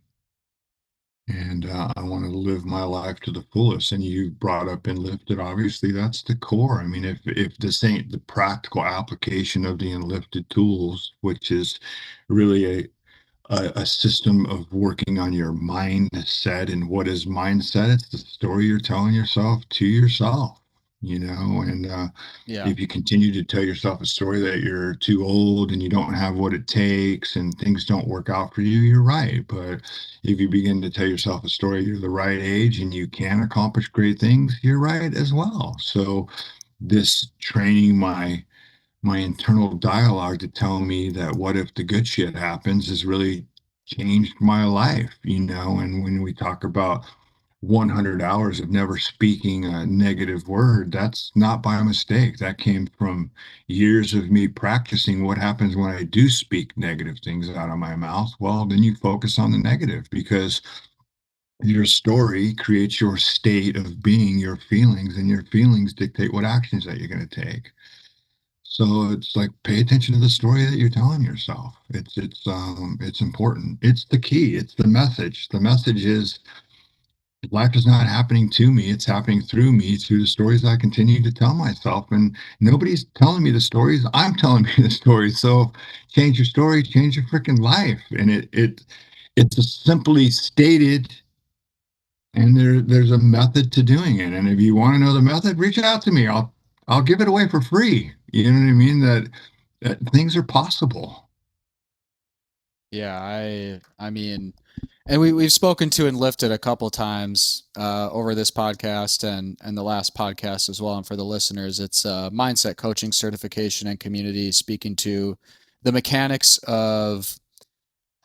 And I want to live my life to the fullest. And you brought up Enlifted. Obviously, that's the core. I mean, if this ain't the practical application of the Enlifted tools, which is really a system of working on your mindset. And what is mindset? It's the story you're telling yourself to yourself, and Yeah. if you continue to tell yourself a story that you're too old and you don't have what it takes and things don't work out for you, you're right. But if you begin to tell yourself a story, you're the right age and you can accomplish great things, you're right as well. So this training my internal dialogue to tell me that what if the good shit happens has really changed my life, and when we talk about 100 hours of never speaking a negative word, that's not by mistake. That came from years of me practicing what happens when I do speak negative things out of my mouth. Well, then you focus on the negative, because your story creates your state of being, your feelings, and your feelings dictate what actions that you're going to take. So it's like, pay attention to the story that you're telling yourself. It's important. It's the key. It's the message. The message is life is not happening to me. It's happening through me, through the stories I continue to tell myself. And nobody's telling me the stories. I'm telling me the stories. So change your story, change your freaking life. And it's a simply stated, and there's a method to doing it. And if you want to know the method, reach out to me. I'll give it away for free. You know what I mean? That things are possible. Yeah, I mean, and we've spoken to and lifted a couple times over this podcast and the last podcast as well. And for the listeners, it's mindset coaching certification and community, speaking to the mechanics of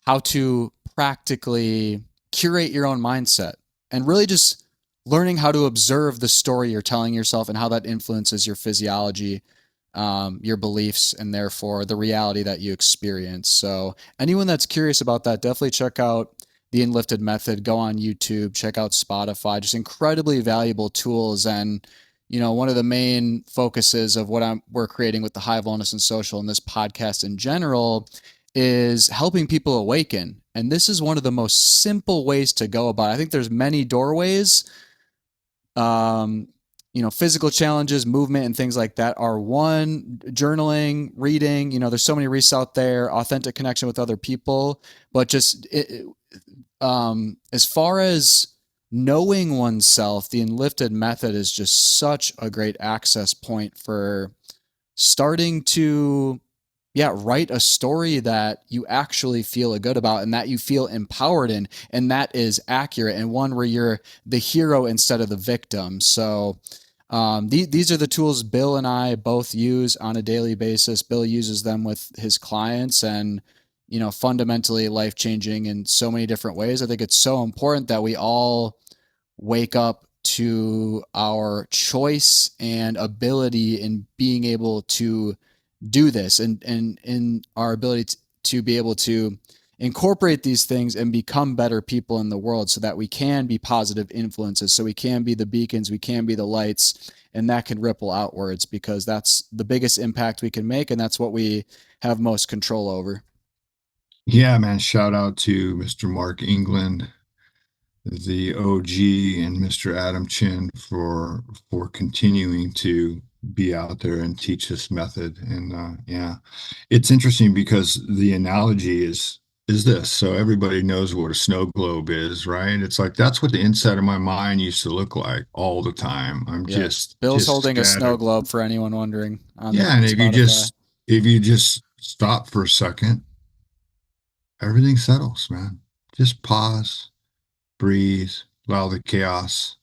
how to practically curate your own mindset and really just learning how to observe the story you're telling yourself and how that influences your physiology, your beliefs, and therefore the reality that you experience. So, anyone that's curious about that, definitely check out the Inlifted Method. Go on YouTube, check out Spotify. Just incredibly valuable tools. And one of the main focuses of what we're creating with the High Wellness and Social and this podcast in general is helping people awaken. And this is one of the most simple ways to go about it. I think there's many doorways. Um, physical challenges, movement, and things like that are one. Journaling, reading. There's so many resources out there. Authentic connection with other people, but just as far as knowing oneself, the Enlifted Method is just such a great access point for starting to write a story that you actually feel good about and that you feel empowered in, and that is accurate, and one where you're the hero instead of the victim. So these are the tools Bill and I both use on a daily basis. Bill uses them with his clients, and fundamentally life changing in so many different ways. I think it's so important that we all wake up to our choice and ability in being able to do this, and in our ability to be able to incorporate these things and become better people in the world so that we can be positive influences, so we can be the beacons, we can be the lights, and that can ripple outwards, because that's the biggest impact we can make, and that's what we have most control over. Yeah, man. Shout out to Mr. Mark England, the OG, and Mr. Adam Chin for continuing to be out there and teach this method. And yeah, it's interesting because the analogy is this. So everybody knows what a snow globe is, right? It's like that's what the inside of my mind used to look like all the time. I'm Yeah, just Bill's just holding a snow scattered. globe for anyone wondering on the Yeah, and Spotify. if you just stop for a second, everything settles, man. Just pause, breathe, allow the chaos.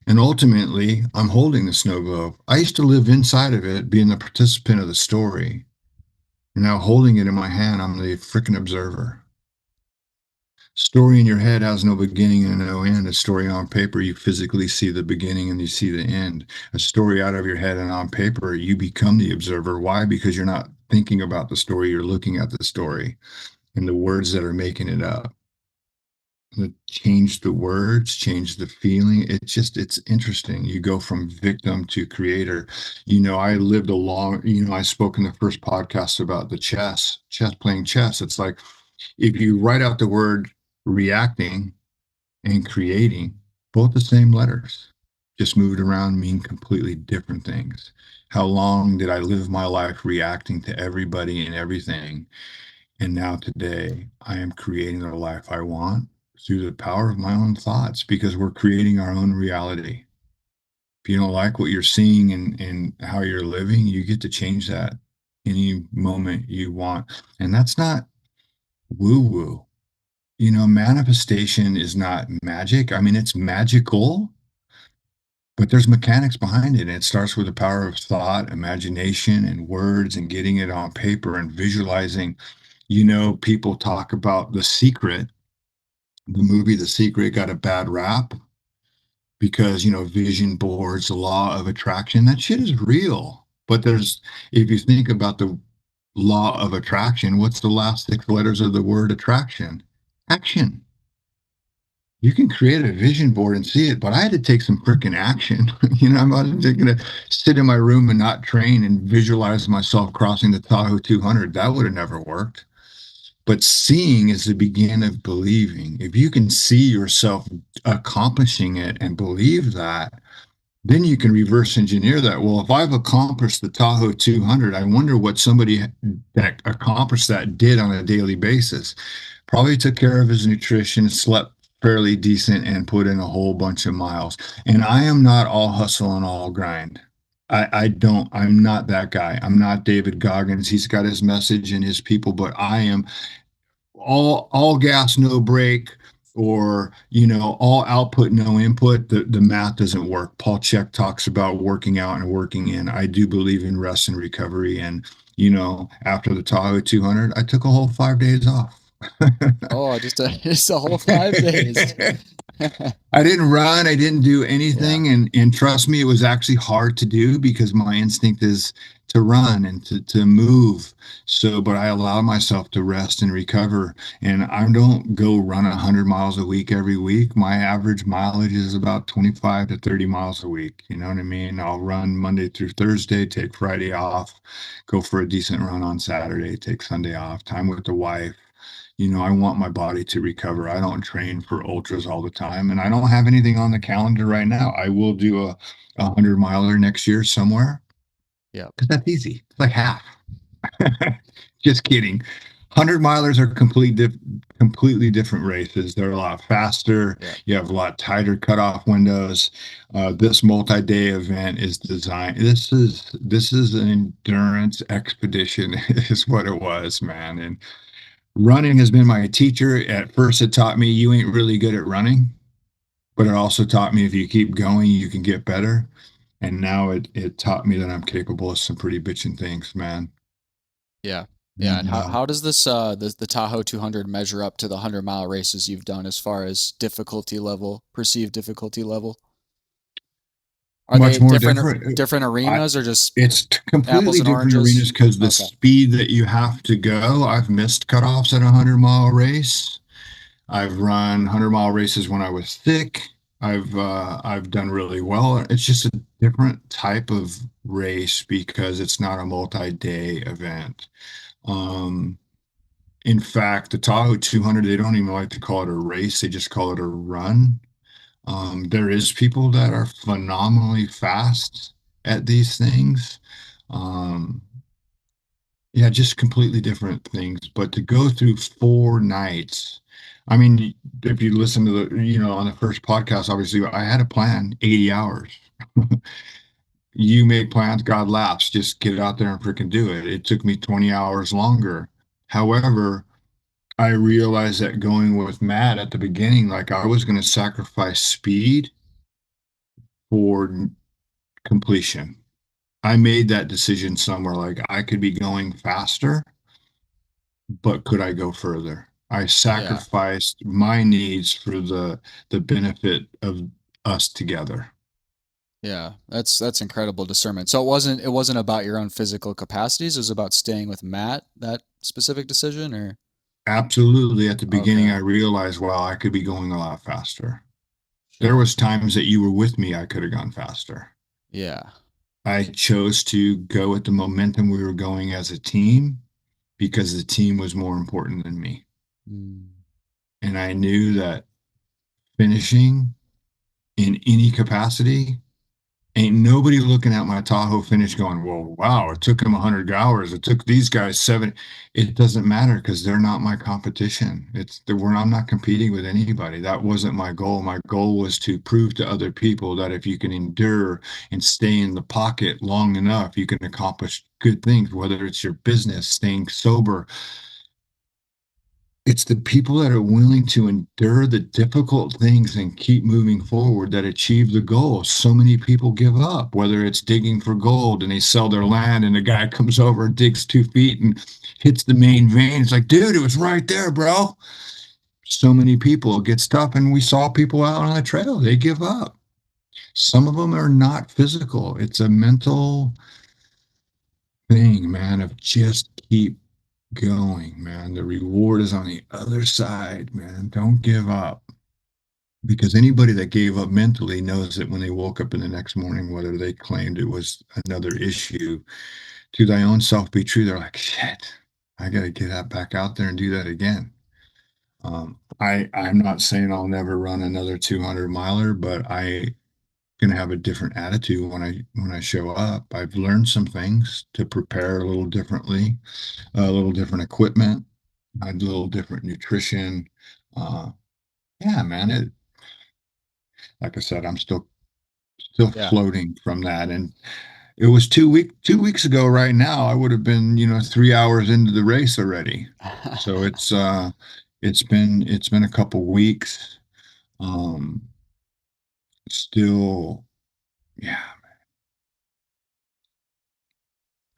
And ultimately, I'm holding the snow globe. I used to live inside of it, being the participant of the story. And now holding it in my hand, I'm the freaking observer. Story in your head has no beginning and no end. A story on paper, you physically see the beginning and you see the end. A story out of your head and on paper, you become the observer. Why? Because you're not thinking about the story, you're looking at the story and the words that are making it up. Change the words, change the feeling. It's interesting. You go from victim to creator. I lived a long, I spoke in the first podcast about the chess, playing chess. It's like if you write out the word reacting and creating, both the same letters, just moved around mean completely different things. How long did I live my life reacting to everybody and everything? And now today, I am creating the life I want through the power of my own thoughts because we're creating our own reality. If you don't like what you're seeing and how you're living, you get to change that any moment you want. And that's not woo woo. Manifestation is not magic. I mean, it's magical, but there's mechanics behind it. And it starts with the power of thought, imagination, and words, and getting it on paper and visualizing. People talk about The Secret. The movie The Secret got a bad rap because, vision boards, the law of attraction, that shit is real. But if you think about the law of attraction, what's the last six letters of the word attraction? Action. You can create a vision board and see it, but I had to take some freaking action. I'm not just going to sit in my room and not train and visualize myself crossing the Tahoe 200. That would have never worked. But seeing is the beginning of believing. If you can see yourself accomplishing it and believe that, then you can reverse engineer that. Well, if I've accomplished the Tahoe 200, I wonder what somebody that accomplished that did on a daily basis. Probably took care of his nutrition, slept fairly decent, and put in a whole bunch of miles. And I am not all hustle and all grind. I'm not that guy. I'm not David Goggins. He's got his message and his people, but I am all gas, no brake, or all output, no input. The math doesn't work. Paul Chek talks about working out and working in. I do believe in rest and recovery. And after the Tahoe 200, I took a whole 5 days off. Oh, just a just a whole 5 days. I didn't run, I didn't do Yeah. anything, and trust me, it was actually hard to do because my instinct is to run and to move. So, but I allow myself to rest and recover, and I don't go run 100 miles a week every week. My average mileage is about 25 to 30 miles a week. You know what I mean? I'll run Monday through Thursday, take Friday off, go for a decent run on Saturday, take Sunday off, time with the wife. I want my body to recover. I don't train for ultras all the time, and I don't have anything on the calendar right now. I will do a 100 miler next year somewhere Yeah. because that's easy. It's like half. Just kidding. 100 milers are completely different races. They're a lot faster. Yeah. You have a lot tighter cutoff windows. This multi-day event is designed. This is an endurance expedition, is what it was, man. And running has been my teacher. At first, it taught me you ain't really good at running, but it also taught me if you keep going, you can get better. And now it taught me that I'm capable of some pretty bitchin' things, man. Yeah. Yeah. And And how does this the Tahoe 200 measure up to the 100-mile races you've done as far as difficulty level, perceived difficulty level? Are much they more different. different I, arenas or just it's apples completely and different oranges? arenas because the Okay. speed that you have to go. I've missed cutoffs at a 100-mile race. I've run 100-mile races when I was sick. I've done really well. It's just a different type of race because it's not a multi-day event. Um, in fact, the Tahoe 200, they don't even like to call it a race; they just call it a run. There is people that are phenomenally fast at these things. Um, yeah, just completely different things. But to go through 4 nights, I mean, if you listen to on the first podcast, obviously I had a plan, 80 hours. You make plans, God laughs. Just get out there and freaking do it. It took me 20 hours longer. However, I realized that going with Matt at the beginning, like I was going to sacrifice speed for completion. I made that decision somewhere like I could be going faster, but could I go further? I Yeah. sacrificed my needs for the benefit of us together. Yeah. That's incredible discernment. So it wasn't about your own physical capacities, it was about staying with Matt, that specific decision or Absolutely. At the beginning, okay. I realized, wow, I could be going a lot faster. There Sure. was times that you were with me, I could have gone faster. Yeah. I chose to go at the momentum we were going as a team because the team was more important than me. Mm. And I knew that finishing in any capacity, ain't nobody looking at my Tahoe finish going, well, wow, it took him 100 hours. It took these guys 7. It doesn't matter because they're not my competition. I'm not competing with anybody. That wasn't my goal. My goal was to prove to other people that if you can endure and stay in the pocket long enough, you can accomplish good things, whether it's your business, staying sober, it's the people that are willing to endure the difficult things and keep moving forward that achieve the goal. So many people give up, whether it's digging for gold and they sell their land and the guy comes over and digs 2 feet and hits the main vein. It's like, dude, it was right there, bro. So many people get stuck, and we saw people out on the trail, they give up. Some of them are not physical, it's a mental thing, man, of just keep going, man. The reward is on the other side, man. Don't give up. Because anybody that gave up mentally knows that when they woke up in the next morning, whether they claimed it was another issue, to thy own self be true, they're like, shit, I got to get that back out there and do that again. I'm not saying I'll never run another 200 miler, but I going to have a different attitude when I show up. I've learned some things to prepare a little differently, a little different equipment, a little different nutrition. Uh, yeah, man. Like I said, I'm still Yeah. floating from that. And it was 2 weeks ago right now. I would have been, 3 hours into the race already. So it's been a couple weeks. Um, still, yeah,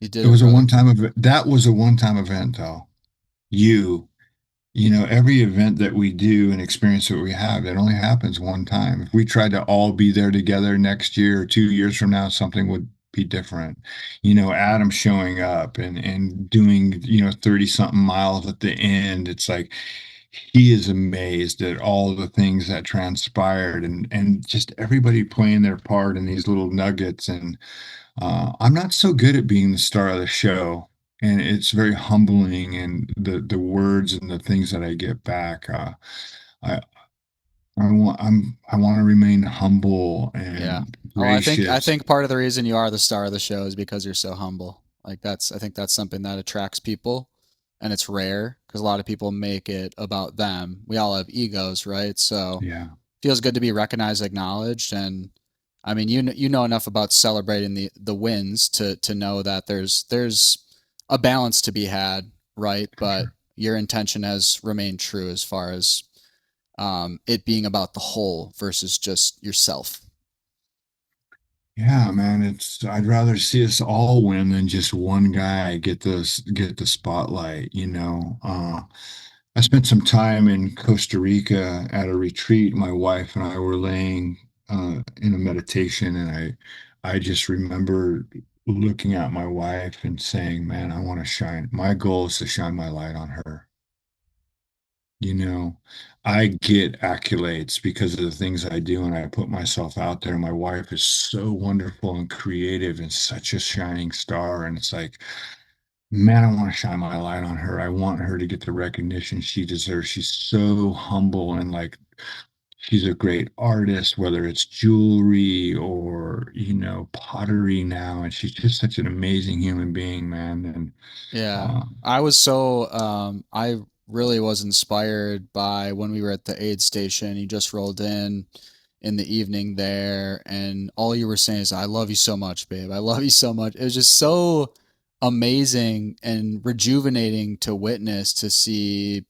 You it did it, was a brother. one-time event. That was a one-time event, though. You every event that we do and experience that we have, it only happens one time. If we tried to all be there together next year or 2 years from now, something would be different. Adam showing up and doing, 30 something miles at the end. It's like he is amazed at all the things that transpired and just everybody playing their part in these little nuggets. And I'm not so good at being the star of the show, and it's very humbling. And the words and the things that I get back, I I want to remain humble Yeah. and Oh, I gracious. think part of the reason you are the star of the show is because you're so humble. Like that's I think that's something that attracts people, and it's rare because a lot of people make it about them. We all have egos, right? So Yeah, it feels good to be recognized, acknowledged, and I mean you know enough about celebrating the wins to know that there's a balance to be had, right? for But sure. your intention has remained true as far as it being about the whole versus just yourself. Yeah, man, I'd rather see us all win than just one guy get the spotlight. I spent some time in Costa Rica at a retreat. My wife and I were laying in a meditation, and I just remember looking at my wife and saying, "Man, I want to shine. My goal is to shine my light on her." You know, I get accolades because of the things I do, and I put myself out there. My wife is so wonderful and creative and such a shining star. And it's like, man, I want to shine my light on her. I want her to get the recognition she deserves. She's so humble and like she's a great artist, whether it's jewelry or, pottery now. And she's just such an amazing human being, man. And Yeah. uh, I really was inspired by when we were at the aid station. You just rolled in the evening there, and all you were saying is, I love you so much, babe. I love you so much. It was just so amazing and rejuvenating to witness, to see,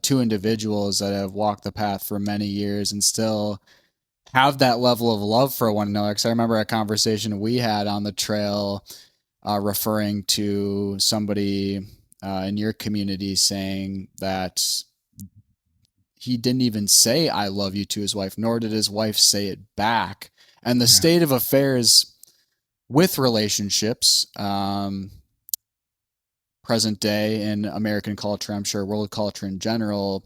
two individuals that have walked the path for many years and still have that level of love for one another. Because I remember a conversation we had on the trail, referring to somebody in your community saying that he didn't even say "I love you" to his wife, nor did his wife say it back. And the yeah, state of affairs with relationships, present day in American culture, I'm sure world culture in general,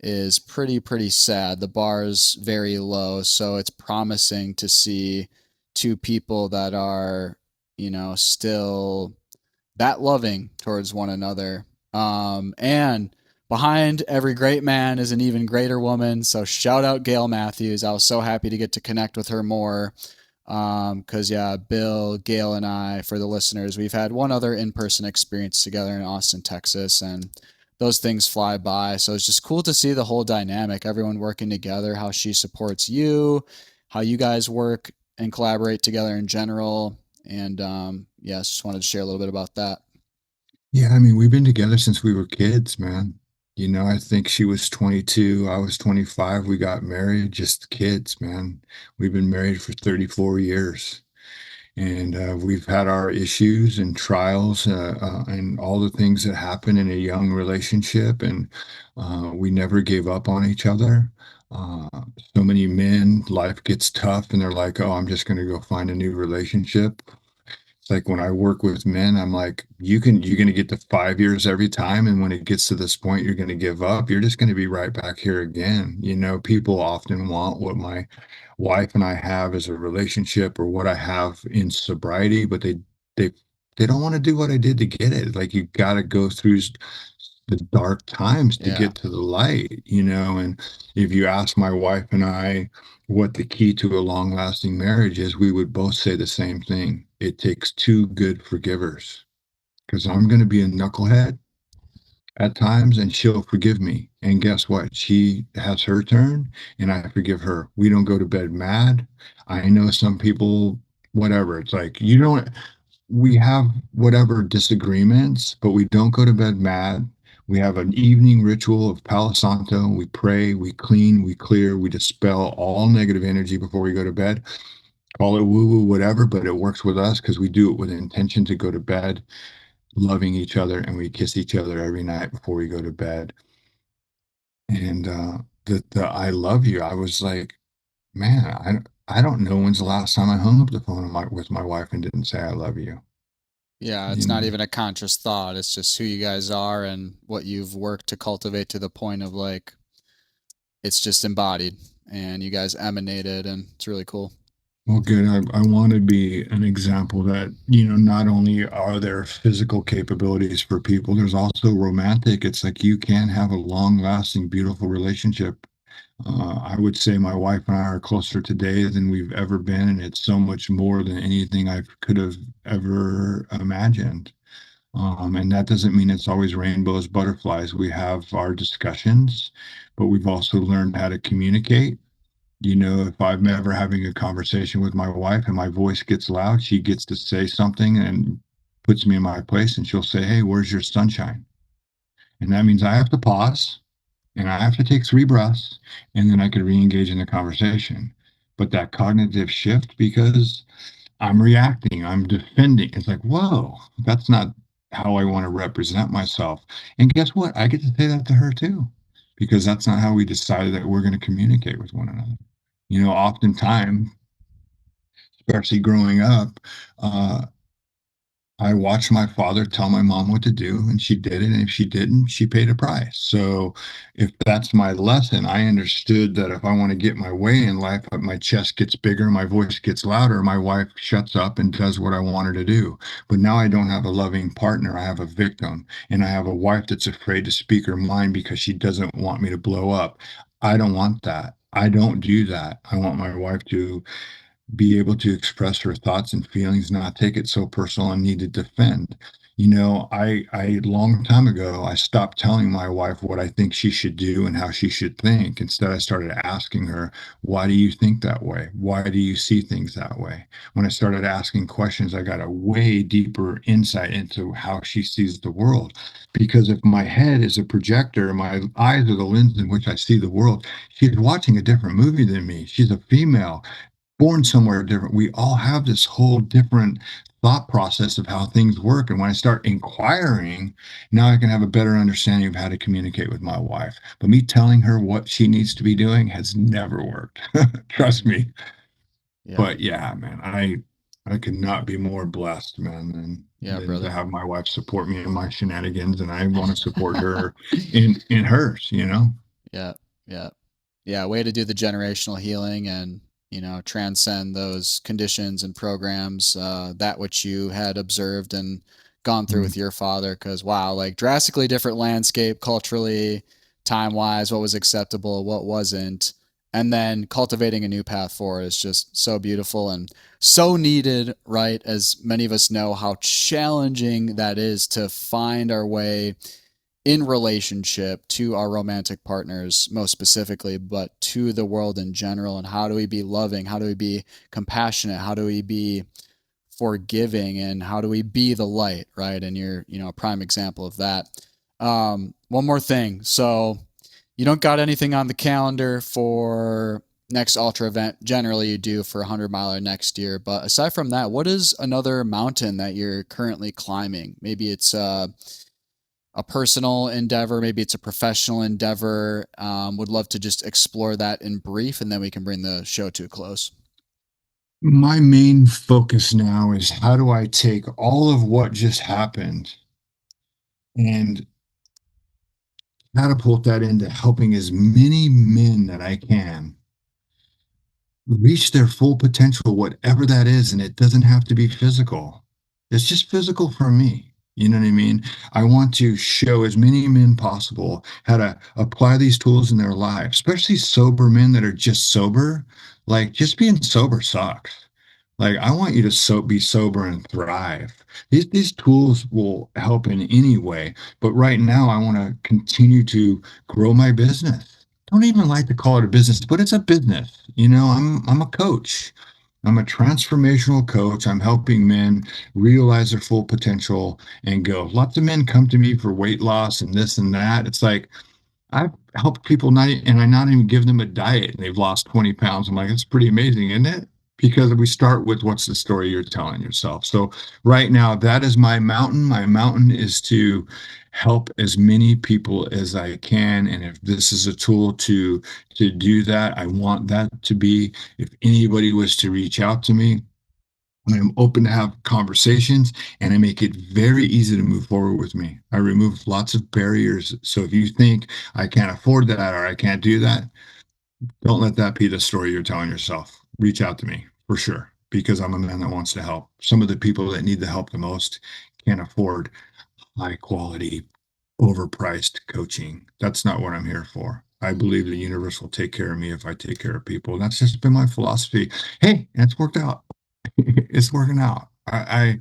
is pretty sad. The bar is very low, so it's promising to see two people that are, still that loving towards one another. And behind every great man is an even greater woman. So shout out Gail Matthews. I was so happy to get to connect with her more. Cause yeah, Bill, Gail, and I, for the listeners, we've had one other in-person experience together in Austin, Texas, and those things fly by. So it's just cool to see the whole dynamic, everyone working together, how she supports you, how you guys work and collaborate together in general. And yeah, just wanted to share a little bit about that. yeah. I mean, we've been together since we were kids, man. I think she was 22, I was 25. We got married, just kids, man. We've been married for 34 years. And we've had our issues and trials and all the things that happen in a young relationship. And we never gave up on each other. Uh, so many men, life gets tough and they're like, oh, I'm just going to go find a new relationship. It's like when I work with men, I'm like, you're going to get to 5 years every time. And when it gets to this point, you're going to give up. You're just going to be right back here again. People often want what my wife and I have as a relationship or what I have in sobriety, but they they don't want to do what I did to get it. Like you got to go through the dark times to Yeah. get to the light, and if you ask my wife and I what the key to a long-lasting marriage is, we would both say the same thing. It takes two good forgivers because I'm going to be a knucklehead at times and she'll forgive me. And guess what? She has her turn and I forgive her. We don't go to bed mad. I know some people whatever. It's like you don't we have whatever disagreements, but we don't go to bed mad. We have an evening ritual of Palo Santo. We pray, we clean, we clear, we dispel all negative energy before we go to bed. Call it woo woo, whatever, but it works with us because we do it with intention to go to bed, loving each other, and we kiss each other every night before we go to bed. And the I love you, I was like, man, I don't know when's the last time I hung up the phone with my wife and didn't say I love you. Yeah, You it's not know, even a conscious thought. It's just who you guys are and what you've worked to cultivate to the point of like it's just embodied and you guys emanated and it's really cool. well, good. I want to be an example that, not only are there physical capabilities for people, there's also romantic. It's like you can have a long lasting, beautiful relationship. I would say my wife and I are closer today than we've ever been, and it's so much more than anything I could have ever imagined. And that doesn't mean it's always rainbows, butterflies. We have our discussions, but we've also learned how to communicate. If I'm Yep. ever having a conversation with my wife and my voice gets loud, she gets to say something and puts me in my place, and she'll say, "Hey, where's your sunshine?" And that means I have to pause and I have to take 3 breaths, and then I could re-engage in the conversation. But that cognitive shift, because I'm reacting, I'm defending. It's like, whoa, that's not how I want to represent myself. And guess what? I get to say that to her too, because that's not how we decided that we're going to communicate with one another. Oftentimes, especially growing up, uh, I watched my father tell my mom what to do, and she did it. And if she didn't, she paid a price. So, if that's my lesson, I understood that if I want to get my way in life, my chest gets bigger, my voice gets louder, my wife shuts up and does what I want her to do. But now I don't have a loving partner. I have a victim, and I have a wife that's afraid to speak her mind because she doesn't want me to blow up. I don't want that. I don't do that. I want my wife to be able to express her thoughts and feelings, not take it so personal and need to defend. I long time ago, I stopped telling my wife what I think she should do and how she should think. Instead, I started asking her, why do you think that way? Why do you see things that way? When I started asking questions, I got a way deeper insight into how she sees the world. Because if my head is a projector, my eyes are the lens in which I see the world, she's watching a different movie than me. She's a female born somewhere different. We all have this whole different thought process of how things work. And when I start inquiring, now I can have a better understanding of how to communicate with my wife. But me telling her what she needs to be doing has never worked. Trust Mhm. me. Yep. But yeah, man, I could not be more blessed, man, Yeah, than to brother. have my wife support me in my shenanigans, and I want to support her in hers. Yeah, yeah, yeah. Way to do the generational healing and transcend those conditions and programs, that which you had observed and gone through Mm. with your father. Because wow, like drastically different landscape culturally, time wise, what was acceptable, what wasn't, and then cultivating a new path forward is just so beautiful and so needed. Right, as many of us know how challenging that is to find our way in relationship to our romantic partners most specifically, but to the world in general. And how do we be loving, how do we be compassionate, how do we be forgiving, and how do we be the light, right? And you're a prime example of that. One more thing, so you don't got anything on the calendar for next ultra event. Generally you do for a 100 miler next year, but aside from that, what is another mountain that you're currently climbing? Maybe it's a personal endeavor, maybe it's a professional endeavor. Would love to just explore that in brief, and then we can bring the show to a close. My main focus now is how do I take all of what just happened and catapult that into helping as many men that I can reach their full potential, whatever that is. And it doesn't have to be physical. It's just physical for me. You know what I mean? I want to show as many men possible how to apply these tools in their lives, especially sober men that are just sober. Like, just being sober sucks. Like, I want you to be sober and thrive. These tools will help in any way. But right now, I want to continue to grow my business. Don't even like to call it a business, but it's a business. I'm a coach. I'm a transformational coach. I'm helping men realize their full potential and go. Lots of men come to me for weight loss and this and that. It's like, I've helped people and I not even give them a diet and they've lost 20 pounds. I'm like, it's pretty amazing, isn't it? Because we start with what's the story you're telling yourself. So right now, that is my mountain. My mountain is to help as many people as I can. And if this is a tool to do that, I want that to be. If anybody was to reach out to me, I'm open to have conversations and I make it very easy to move forward with me. I remove lots of barriers. So if you think I can't afford that or I can't do that, don't let that be the story you're telling yourself. Reach out to me for sure because I'm a man that wants to help. Some of the people that need the help the most can't afford high quality, overpriced coaching. That's not what I'm here for. I believe the universe will take care of me if I take care of people. And that's just been my philosophy. Hey, it's worked out. It's working out. I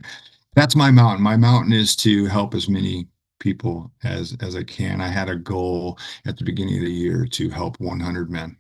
that's my mountain. My mountain is to help as many people as I can. I had a goal at the beginning of the year to help 100 men,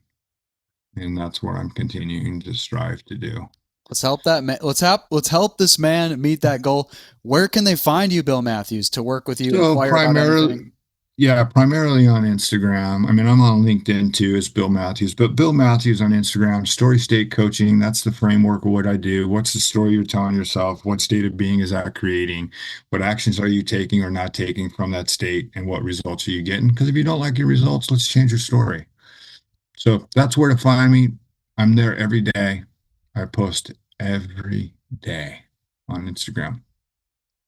and that's what I'm continuing to strive to do. Let's help that man. Let's help this man meet that goal. Where can they find you, Bill Matthews, to work with you, So inquire about anything? primarily, yeah, primarily on Instagram. I mean, I'm on LinkedIn too as Bill Matthews, but Bill Matthews on Instagram, story state coaching. That's the framework of what I do. What's the story you're telling yourself? What state of being is that creating? What actions are you taking or not taking from that state? And what results are you getting? Because if you don't like your results, let's change your story. So that's where to find me. I'm there every day. I post every day on Instagram.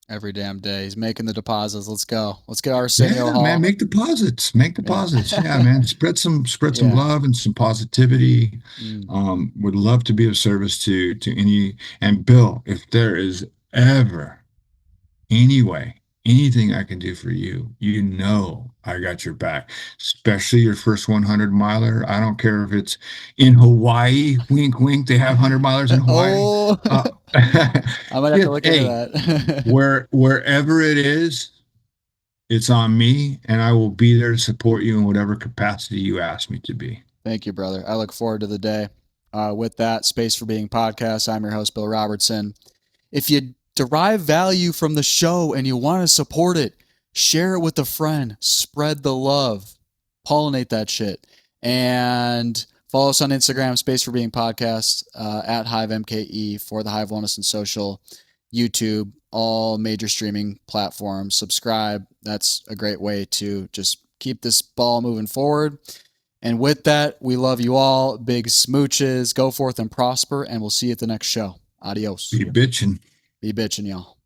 Every damn day. He's making the deposits. Let's go. Let's get Arsenio Yeah, man, Hall. make deposits. Make Yeah. deposits. Yeah, man. Spread some Yeah. love and some positivity. Mm. Would love to be of service to any and Bill, if there is ever any way, anything I can do for you, you know I got your back. Especially your first 100 miler. I don't care if it's in Hawaii. Wink, wink. They have 100 milers in Hawaii. Oh, Uh, I might have to just look into hey, that. wherever it is, it's on me, and I will be there to support you in whatever capacity you ask me to be. Thank you, brother. I look forward to the day. With that, Space for Being podcast, I'm your host, Bill Robertson. If you derive value from the show and you want to support it, share it with a friend, spread the love, pollinate that shit. And follow us on Instagram, Space for Being Podcast, at Hive MKE for the Hive Wellness and Social, YouTube, all major streaming platforms. Subscribe. That's a great way to just keep this ball moving forward. And with that, we love you all. Big smooches. Go forth and prosper, and we'll see you at the next show. Adios. Be bitching. Be bitching, y'all.